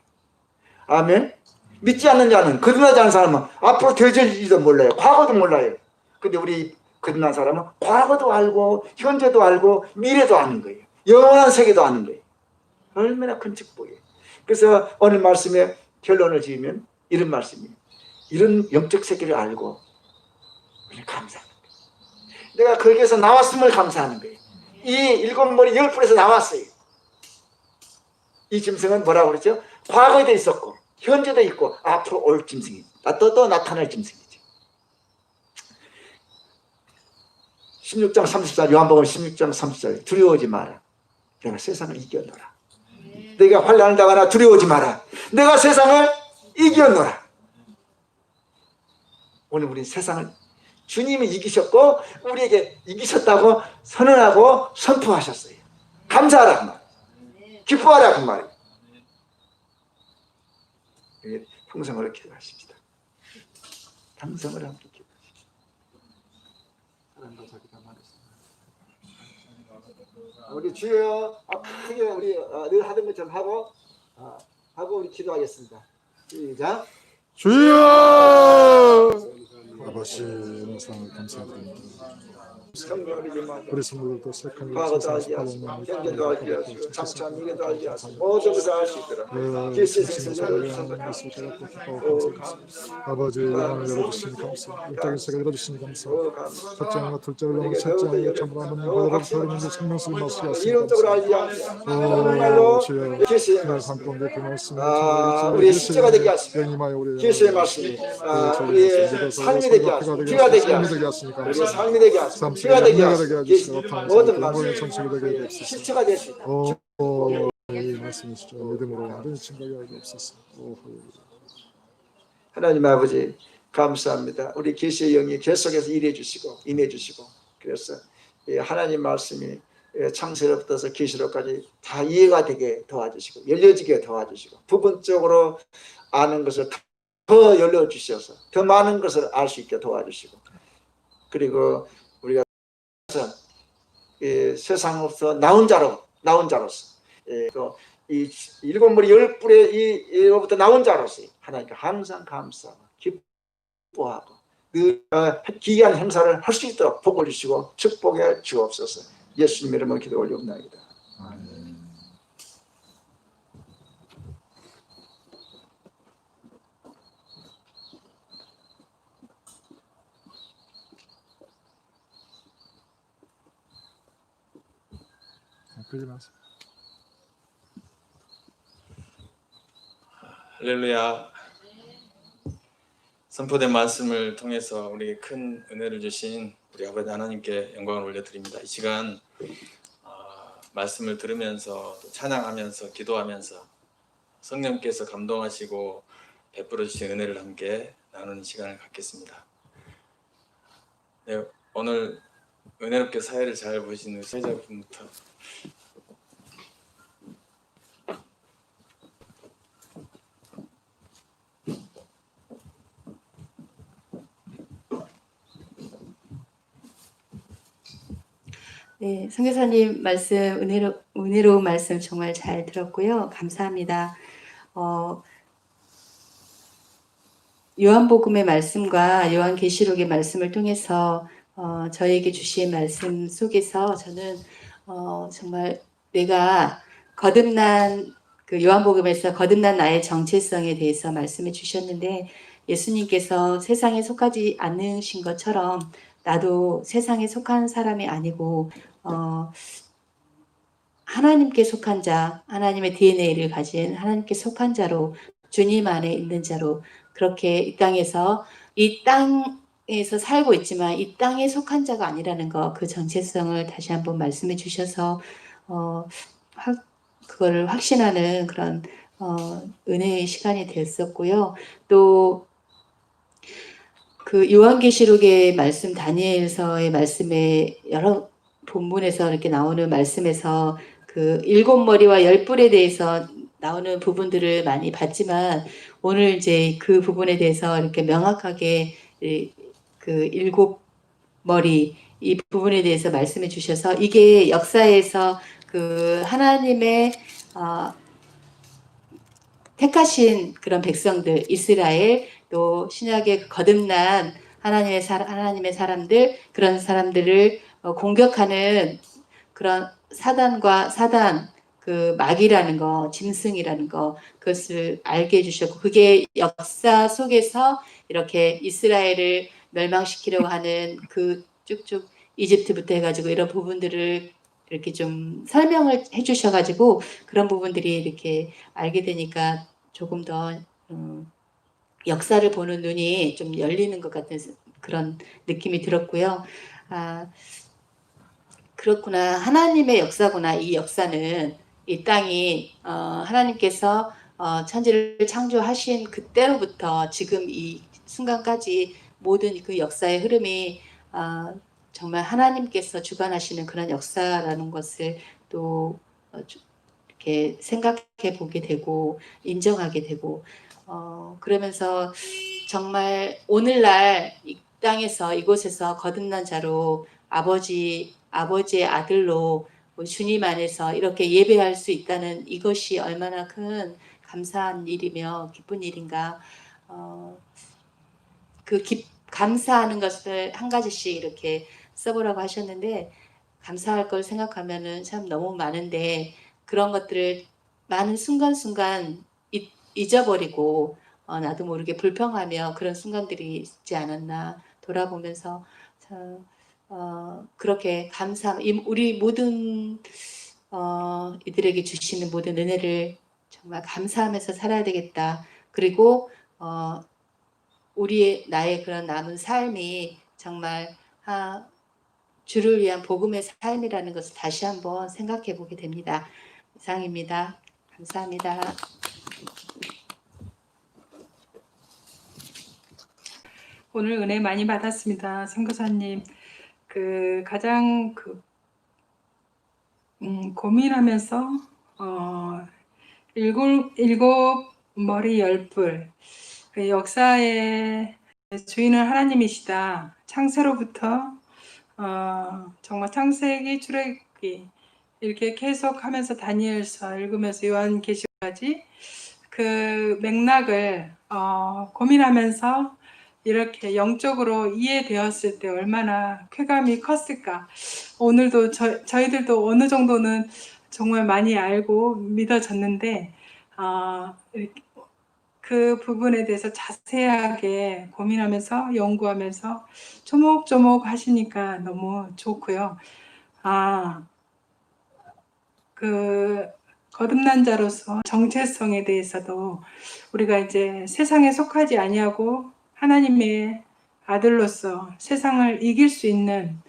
아멘. 믿지 않는 자는, 거듭나지 않은 사람은 앞으로 되어질지도 몰라요. 과거도 몰라요. 근데 우리 거듭난 사람은 과거도 알고 현재도 알고 미래도 아는 거예요. 영원한 세계도 아는 거예요. 얼마나 큰 축복이에요. 그래서 오늘 말씀에 결론을 지으면 이런 말씀이에요. 이런 영적 세계를 알고 우리는 감사합니다. 내가 거기에서 나왔음을 감사하는 거예요. 이 일곱 머리 열 뿔에서 나왔어요. 이 짐승은 뭐라고 그러죠? 과거에도 있었고 현재도 있고 앞으로 올 짐승이 또 나타날 짐승이죠. 16장 30절, 요한복음 16장 30절, 두려워하지 마라. 내가 세상을 이겨노라. 내가 환난을 당하나 두려워하지 마라. 내가 세상을 이겨노라. 오늘 우리는 세상을 주님이 이기셨고 우리에게 이기셨다고 선언하고 선포하셨어요. 감사하라 그 말, 기뻐하라 그 말이에요. 평생으로 기도하십시다. 평생을 함께 기도하십시다. 사랑과 자기가 말했습니다. 우리 주여, 크게 우리 늘 하던 것처럼 하고 우리 기도하겠습니다. 시작. 주여! 아버지, 은혜상을 감사드립니다. 우리 성도들도 시작한 과거도 알게 하시고 현재도 알게 하시고 장차 미래도 알게 하시고 모든 것을 알 수 있도록 계시의 생선을 아버지, 영광을 열어주시니 감사합니다. 일적인 세계를 열어주시니 감사합니다. 첫째 하나, 둘째 하나, 셋째 하나, 참으로 하나님 하나님 서리는지 생명수를 마시게 하시니 감사합니다. 주여, 날 삶가운데 그 말씀을 우리의 십자가 되게 하시고 계시의 말씀이 우리의 삶이 되게 하시고 피가 되게 하시고 우리의 삶이 되게 하시고 피가 되게 하시고 모든 말씀이 실체가 될 수 있다. 이 말씀이시죠. 믿음으로 완전히 증거하게 하게 없었어. 하나님 아버지 감사합니다. 우리 계시의 영이 계속해서 일해 주시고 임해 주시고 그래서 하나님 말씀이 창세로부터 계시로까지 다 이해가 되게 도와주시고 열려지게 도와주시고 부분적으로 아는 것을 더 열려주셔서 더 많은 것을 알 수 있게 도와주시고 그리고 우리가 세상으로서 나온 자로서 이 일곱 머리 열 뿔의 이로부터 나온 자로서 하나님께 항상 감사하고 기뻐하고 늘 기이한 행사를 할 수 있도록 복을 주시고 축복해 주옵소서. 예수님 이름으로 기도 올리옵나이다. 아멘. 할렐루야. 선포된 말씀을 통해서 우리에게 큰 은혜를 주신 우리 아버지 하나님께 영광을 올려드립니다. 이 시간 말씀을 들으면서 또 찬양하면서 기도하면서 성령께서 감동하시고 베풀어 주신 은혜를 함께 나누는 시간을 갖겠습니다. 네, 오늘 은혜롭게 사회를 잘 보시는 세자분부터 네, 선교사님 말씀 은혜로운 말씀 정말 잘 들었고요. 감사합니다. 요한복음의 말씀과 요한계시록의 말씀을 통해서 저에게 주신 말씀 속에서 저는 정말 내가 거듭난 그 요한복음에서 거듭난 나의 정체성에 대해서 말씀해 주셨는데 예수님께서 세상에 속하지 않으신 것처럼 나도 세상에 속한 사람이 아니고 하나님께 속한 자, 하나님의 DNA를 가진 하나님께 속한 자로 주님 안에 있는 자로 그렇게 이 땅에서 살고 있지만 이 땅에 속한 자가 아니라는 거, 그 정체성을 다시 한번 말씀해 주셔서 그거를 확신하는 그런 은혜의 시간이 됐었고요. 또 그 요한계시록의 말씀, 다니엘서의 말씀에 여러 본문에서 이렇게 나오는 말씀에서 그 7머리와 10뿔에 대해서 나오는 부분들을 많이 봤지만 오늘 이제 그 부분에 대해서 이렇게 명확하게 그 7머리 이 부분에 대해서 말씀해 주셔서 이게 역사에서 그 하나님의 택하신 그런 백성들 이스라엘 또 신약의 거듭난 하나님의 사람들 그런 사람들을 공격하는 그런 사단 그 마귀라는 거 짐승이라는 거 그것을 알게 해주셨고 그게 역사 속에서 이렇게 이스라엘을 멸망시키려고 하는 그 쭉쭉 이집트부터 해가지고 이런 부분들을 이렇게 좀 설명을 해주셔가지고 그런 부분들이 이렇게 알게 되니까 조금 더 역사를 보는 눈이 좀 열리는 것 같은 그런 느낌이 들었고요. 아, 그렇구나. 하나님의 역사구나. 이 역사는 이 땅이 하나님께서 천지를 창조하신 그때로부터 지금 이 순간까지 모든 그 역사의 흐름이 정말 하나님께서 주관하시는 그런 역사라는 것을 또 이렇게 생각해 보게 되고 인정하게 되고 그러면서 정말 오늘날 이 땅에서 이곳에서 거듭난 자로 아버지의 아들로 주님 안에서 이렇게 예배할 수 있다는 이것이 얼마나 큰 감사한 일이며 기쁜 일인가. 감사하는 것을 한 가지씩 이렇게 써보라고 하셨는데 감사할 걸 생각하면은 참 너무 많은데 그런 것들을 많은 순간순간 잊어버리고 나도 모르게 불평하며 그런 순간들이 있지 않았나 돌아보면서 참, 그렇게 우리 모든 이들에게 주시는 모든 은혜를 정말 감사하면서 살아야 되겠다. 그리고 나의 그런 남은 삶이 정말 주를 위한 복음의 삶이라는 것을 다시 한번 생각해 보게 됩니다. 이상입니다. 감사합니다. 오늘 은혜 많이 받았습니다. 선교사님, 가장 고민하면서 일곱 머리 10뿔 그 역사의 주인은 하나님이시다. 창세로부터 정말 창세기, 출애굽기 이렇게 계속하면서 다니엘서 읽으면서 요한계시록까지 그 맥락을 고민하면서 이렇게 영적으로 이해되었을 때 얼마나 쾌감이 컸을까. 오늘도 저희들도 어느 정도는 정말 많이 알고 믿어졌는데 그 부분에 대해서 자세하게 고민하면서 연구하면서 조목조목 하시니까 너무 좋고요. 거듭난 자로서 정체성에 대해서도 우리가 이제 세상에 속하지 아니하고 하나님의 아들로서 세상을 이길 수 있는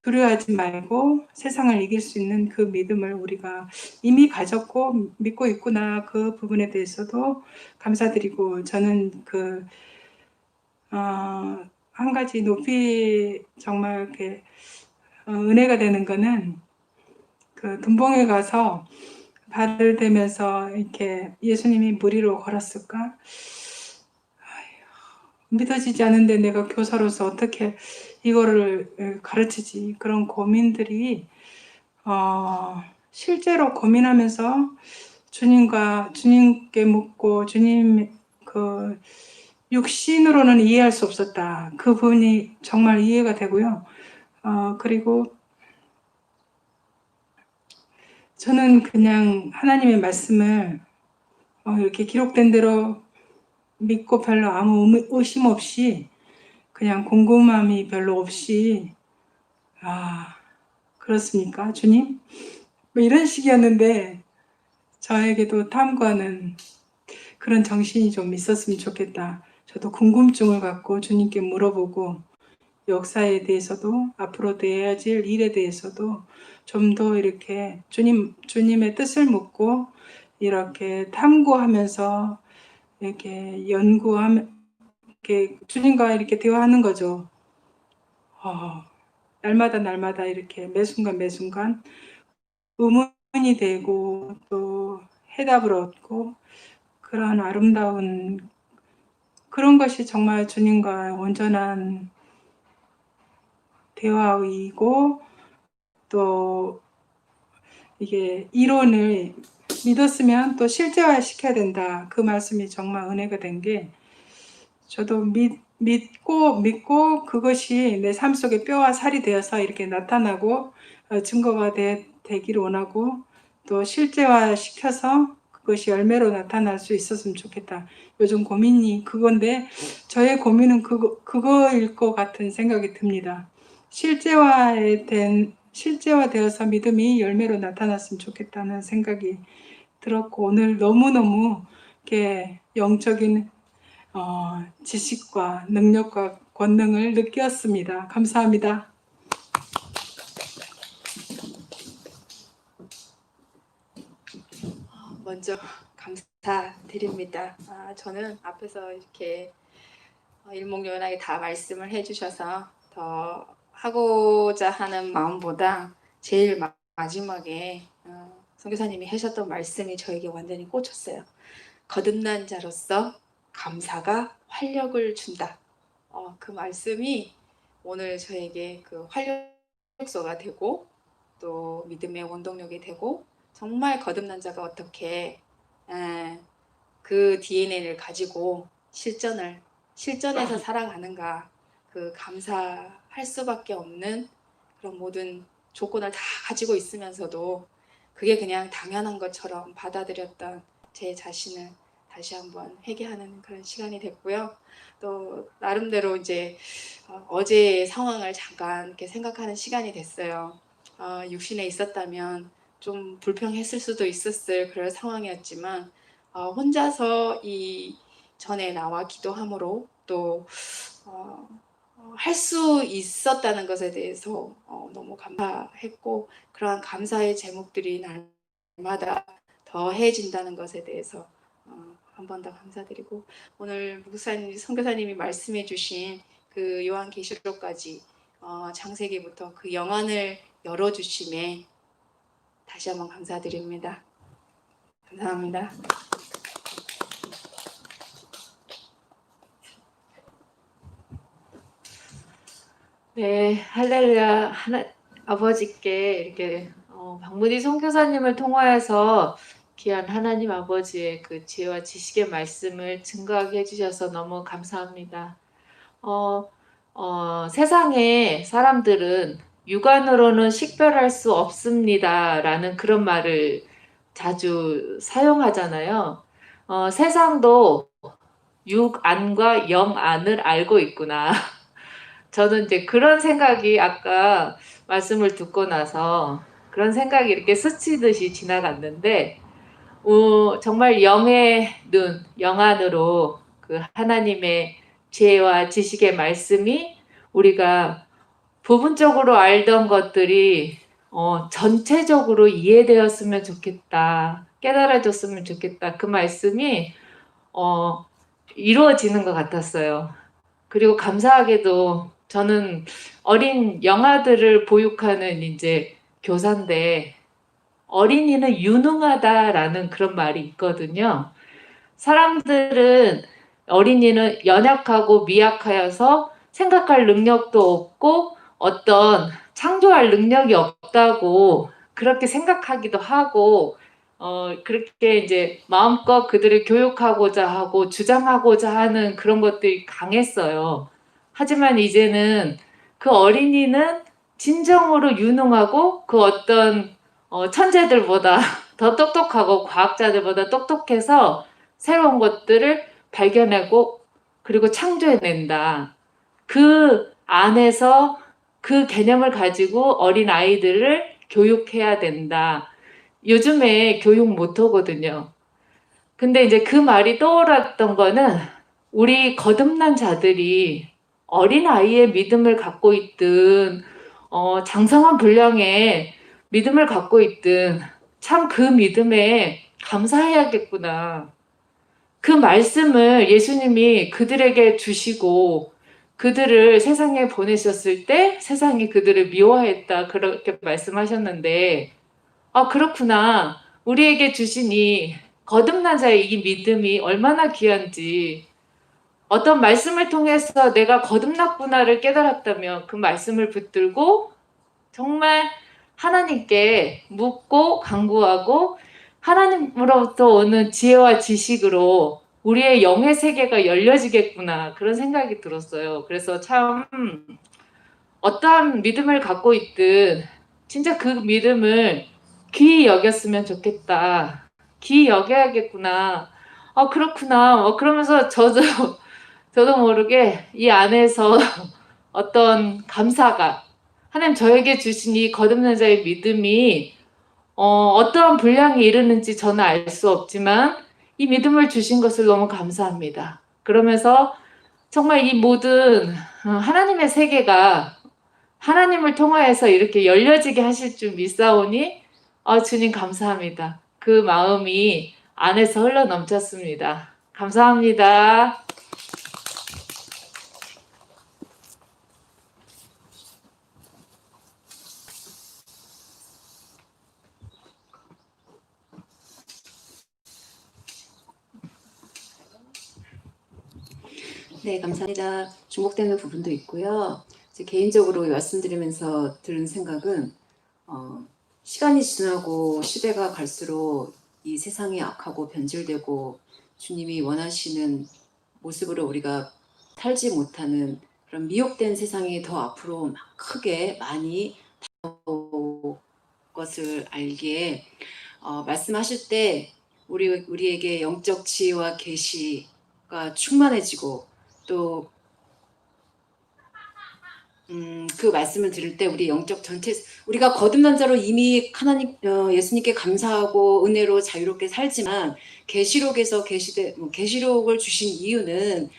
두려워하지 말고 세상을 이길 수 있는 그 믿음을 우리가 이미 가졌고 믿고 있구나. 그 부분에 대해서도 감사드리고 저는 한 가지 높이 정말 이렇게 은혜가 되는 거는 금봉에 가서 발을 대면서 이렇게 예수님이 물 위로 걸었을까? 믿어지지 않는데 내가 교사로서 어떻게 이거를 가르치지. 그런 고민들이 실제로 고민하면서 주님께 묻고 주님 그 육신으로는 이해할 수 없었다. 그 부분이 정말 이해가 되고요. 그리고 저는 그냥 하나님의 말씀을 이렇게 기록된 대로 믿고 별로 아무 의심 없이 그냥 궁금함이 별로 없이 그렇습니까 주님? 뭐 이런 식이었는데 저에게도 탐구하는 그런 정신이 좀 있었으면 좋겠다. 저도 궁금증을 갖고 주님께 물어보고 역사에 대해서도 앞으로 되어질 일에 대해서도 좀 더 이렇게 주님의 뜻을 묻고 이렇게 탐구하면서 이렇게 연구하면 이렇게 주님과 이렇게 대화하는 거죠. 날마다 이렇게 매 순간 의문이 되고 또 해답을 얻고 그런 아름다운 그런 것이 정말 주님과 온전한 대화이고 또 이게 이론을 믿었으면 또 실제화 시켜야 된다. 그 말씀이 정말 은혜가 된 게 저도 믿고 그것이 내 삶 속에 뼈와 살이 되어서 이렇게 나타나고 증거가 되기를 원하고 또 실제화 시켜서 그것이 열매로 나타날 수 있었으면 좋겠다. 요즘 고민이 그건데 저의 고민은 그거일 것 같은 생각이 듭니다. 실제화되어서 믿음이 열매로 나타났으면 좋겠다는 생각이 들었고 오늘 너무너무 이렇게 영적인 지식과 능력과 권능을 느꼈습니다. 감사합니다. 먼저 감사드립니다. 저는 앞에서 이렇게 일목요연하게 다 말씀을 해주셔서 더 하고자 하는 마음보다 제일 마지막에 선교사님이 하셨던 말씀이 저에게 완전히 꽂혔어요. 거듭난 자로서 감사가 활력을 준다. 그 말씀이 오늘 저에게 그 활력소가 되고 또 믿음의 원동력이 되고 정말 거듭난 자가 어떻게 그 DNA를 가지고 실전에서 살아가는가 그 감사할 수밖에 없는 그런 모든 조건을 다 가지고 있으면서도 그게 그냥 당연한 것처럼 받아들였던 제 자신을 다시 한번 회개하는 그런 시간이 됐고요. 또 나름대로 이제 어제의 상황을 잠깐 이렇게 생각하는 시간이 됐어요. 육신에 있었다면 좀 불평했을 수도 있었을 그런 상황이었지만 혼자서 이 전에 나와 기도함으로 또 할 수 있었다는 것에 대해서 너무 감사했고 그러한 감사의 제목들이 날마다 더해진다는 것에 대해서 한 번 더 감사드리고 오늘 선교사님이 말씀해 주신 그 요한계시록까지 창세기부터 그 영안을 열어주심에 다시 한번 감사드립니다. 감사합니다. 네, 할렐루야. 아버지께 이렇게 박문희 선교사님을 통하여서 귀한 하나님 아버지의 그 지혜와 지식의 말씀을 증거하게 해주셔서 너무 감사합니다. 세상에 사람들은 육안으로는 식별할 수 없습니다라는 그런 말을 자주 사용하잖아요. 세상도 육안과 영안을 알고 있구나. 저는 이제 그런 생각이 아까 말씀을 듣고 나서 그런 생각이 이렇게 스치듯이 지나갔는데 정말 영의 눈, 영안으로 그 하나님의 지혜와 지식의 말씀이 우리가 부분적으로 알던 것들이 전체적으로 이해되었으면 좋겠다. 깨달아졌으면 좋겠다. 그 말씀이 이루어지는 것 같았어요. 그리고 감사하게도 저는 어린 영아들을 보육하는 이제 교사인데 어린이는 유능하다라는 그런 말이 있거든요. 사람들은 어린이는 연약하고 미약하여서 생각할 능력도 없고 어떤 창조할 능력이 없다고 그렇게 생각하기도 하고 그렇게 이제 마음껏 그들을 교육하고자 하고 주장하고자 하는 그런 것들이 강했어요. 하지만 이제는 그 어린이는 진정으로 유능하고 그 어떤 천재들보다 더 똑똑하고 과학자들보다 똑똑해서 새로운 것들을 발견하고 그리고 창조해낸다. 그 안에서 그 개념을 가지고 어린 아이들을 교육해야 된다. 요즘에 교육 모토거든요. 근데 이제 그 말이 떠올랐던 거는 우리 거듭난 자들이 어린 아이의 믿음을 갖고 있든 장성한 분량의 믿음을 갖고 있든 참 그 믿음에 감사해야겠구나. 그 말씀을 예수님이 그들에게 주시고 그들을 세상에 보내셨을 때 세상이 그들을 미워했다 그렇게 말씀하셨는데 그렇구나. 우리에게 주신 이 거듭난 자의 이 믿음이 얼마나 귀한지 어떤 말씀을 통해서 내가 거듭났구나를 깨달았다면 그 말씀을 붙들고 정말 하나님께 묻고 간구하고 하나님으로부터 오는 지혜와 지식으로 우리의 영의 세계가 열려지겠구나 그런 생각이 들었어요. 그래서 참 어떠한 믿음을 갖고 있든 진짜 그 믿음을 귀히 여겼으면 좋겠다. 귀히 여겨야겠구나. 그렇구나. 그러면서 저도 모르게 이 안에서 어떤 감사가 하나님 저에게 주신 이 거듭난 자의 믿음이 어떠한 분량이 이르는지 저는 알 수 없지만 이 믿음을 주신 것을 너무 감사합니다. 그러면서 정말 이 모든 하나님의 세계가 하나님을 통하여서 이렇게 열려지게 하실 줄 믿사오니 주님 감사합니다. 그 마음이 안에서 흘러 넘쳤습니다. 감사합니다. 네, 감사합니다. 중복되는 부분도 있고요. 제 개인적으로 말씀드리면서 들은 생각은 시간이 지나고 시대가 갈수록 이 세상이 악하고 변질되고 주님이 원하시는 모습으로 우리가 살지 못하는 그런 미혹된 세상이 더 앞으로 크게 많이 다가올 것을 알기에 말씀하실 때 우리에게 영적 지혜와 계시가 충만해지고 또 그 말씀을 들을 때 우리 영적 전체 우리가 거듭난 자로 이미 하나님 예수님께 감사하고 은혜로 자유롭게 살지만 계시록에서 계시록을 주신 이유는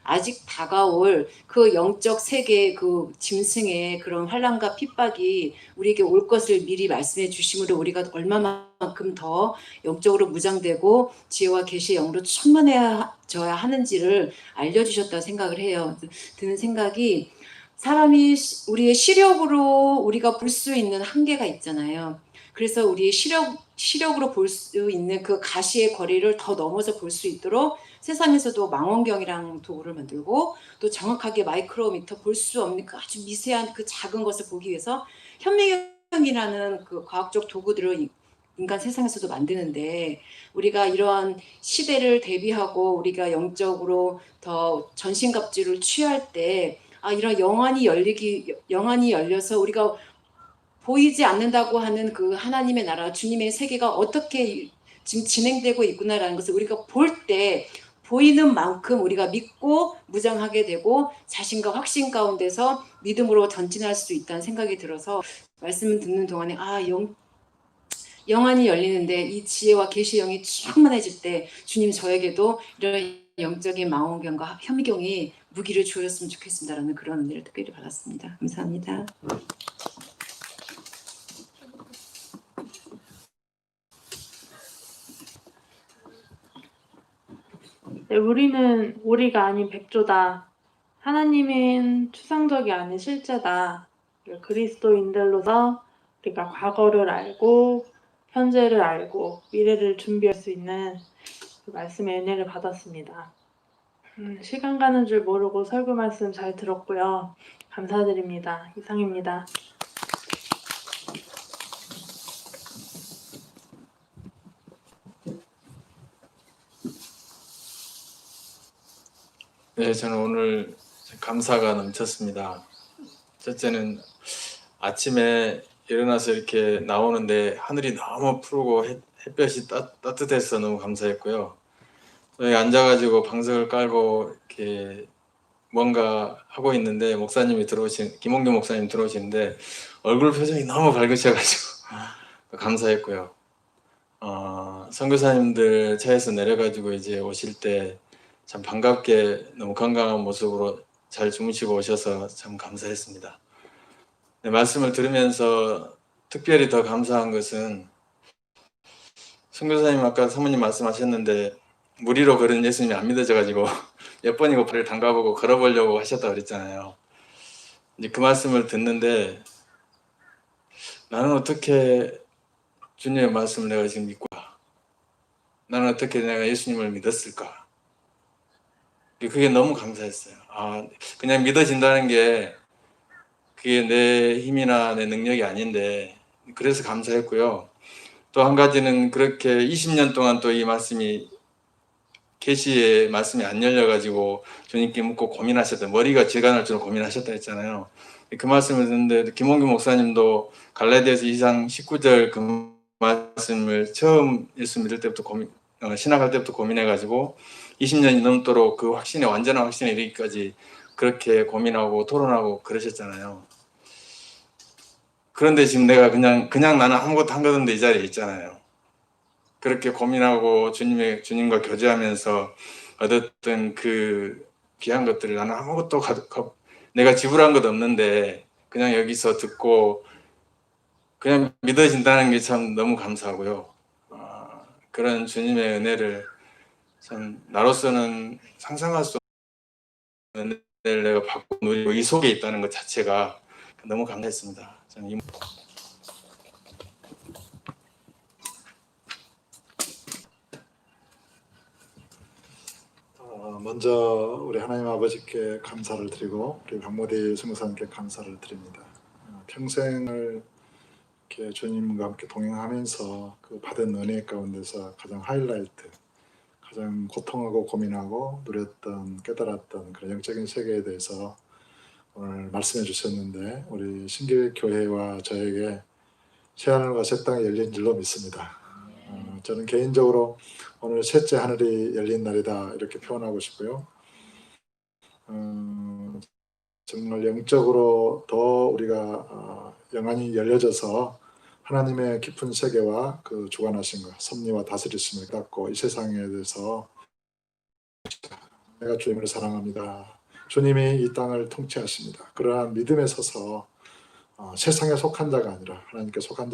아직 다가올 그 영적 세계의 그 짐승의 그런 환난과 핍박이 우리에게 올 것을 미리 말씀해 주심으로 우리가 얼마만큼 더 영적으로 무장되고 지혜와 계시의 영으로 충만해져야 하는지를 알려주셨다고 생각을 해요. 드는 생각이 사람이 우리의 시력으로 우리가 볼 수 있는 한계가 있잖아요. 그래서 우리의 시력으로 볼 수 있는 그 가시의 거리를 더 넘어서 볼 수 있도록 세상에서도 망원경이랑 도구를 만들고 또 정확하게 마이크로미터 볼 수 없는 그 아주 미세한 그 작은 것을 보기 위해서 현미경이라는 그 과학적 도구들을 인간 세상에서도 만드는데 우리가 이러한 시대를 대비하고 우리가 영적으로 더 전신갑주를 취할 때 이런 영안이 열려서 우리가 보이지 않는다고 하는 그 하나님의 나라, 주님의 세계가 어떻게 지금 진행되고 있구나라는 것을 우리가 볼 때 보이는 만큼 우리가 믿고 무장하게 되고 자신과 확신 가운데서 믿음으로 전진할 수 있다는 생각이 들어서 말씀을 듣는 동안에 영안이 열리는데 이 지혜와 계시의 영이 충만해질 때 주님 저에게도 이런 영적인 망원경과 현미경이 무기를 주었으면 좋겠습니다라는 그런 은혜를 특별히 받았습니다. 감사합니다. 네, 우리는 우리가 아닌 백조다. 하나님은 추상적이 아닌 실제다. 그리스도인들로서 우리가 과거를 알고 현재를 알고 미래를 준비할 수 있는 그 말씀의 은혜를 받았습니다. 시간 가는 줄 모르고 설교 말씀 잘 들었고요. 감사드립니다. 이상입니다. 네, 저는 오늘 감사가 넘쳤습니다. 첫째는 아침에 일어나서 이렇게 나오는데 하늘이 너무 푸르고 햇볕이 따뜻해서 너무 감사했고요. 여기 앉아가지고 방석을 깔고 이렇게 뭔가 하고 있는데 김홍규 목사님 들어오시는데 얼굴 표정이 너무 밝으셔가지고 감사했고요. 선교사님들 차에서 내려가지고 이제 오실 때 참 반갑게 너무 건강한 모습으로 잘 주무시고 오셔서 참 감사했습니다. 네, 말씀을 들으면서 특별히 더 감사한 것은 선교사님 아까 사모님 말씀하셨는데 물 위로 걸은 예수님이 안 믿어져가지고 몇 번이고 발을 담가보고 걸어보려고 하셨다고 그랬잖아요. 이제 그 말씀을 듣는데 나는 어떻게 주님의 말씀을 내가 지금 믿고 나는 어떻게 내가 예수님을 믿었을까? 그게 너무 감사했어요. 그냥 믿어진다는 게 그게 내 힘이나 내 능력이 아닌데 그래서 감사했고요. 또 한 가지는 그렇게 20년 동안 또 이 말씀이 계시의 말씀이 안 열려가지고 주님께 묻고 고민하셨다. 머리가 질간할 줄로 고민하셨다 했잖아요. 그 말씀을 듣는데 김홍규 목사님도 갈라디아서 2장 19절 그 말씀을 처음 예수 믿을 때부터 신학할 때부터 고민해가지고 20년이 넘도록 그 확신에 완전한 확신에 이르기까지 그렇게 고민하고 토론하고 그러셨잖아요. 그런데 지금 내가 그냥 나는 아무것도 한 것 없는데 이 자리에 있잖아요. 그렇게 고민하고 주님과 교제하면서 얻었던 그 귀한 것들을 나는 아무것도 내가 지불한 것 없는데 그냥 여기서 듣고 그냥 믿어진다는 게 참 너무 감사하고요. 그런 주님의 은혜를 참 나로서는 상상할 수 없는 은혜를 내가 받고 누리고 이 속에 있다는 것 자체가 너무 감사했습니다. 저는 먼저 우리 하나님 아버지께 감사를 드리고 우리 박모디 선교사님께 감사를 드립니다. 평생을 이렇게 주님과 함께 동행하면서 그 받은 은혜 가운데서 가장 하이라이트, 가장 고통하고 고민하고 누렸던 깨달았던 그런 영적인 세계에 대해서 오늘 말씀해 주셨는데 우리 신길교회와 저에게 새하늘과 새 땅이 열린 줄로 믿습니다. 저는 개인적으로 오늘 셋째 하늘이 열린 날이다 이렇게 표현하고 싶고요. 정말 영적으로 더 우리가 영안이 열려져서 하나님의 깊은 세계와 그 주관하신 것, 섭리와 다스리심을 갖고 이 세상에 대해서 내가 주님을 사랑합니다. 주님이 이 땅을 통치하십니다. 그러한 믿음에 서서 세상에 속한 자가 아니라 하나님께 속한 자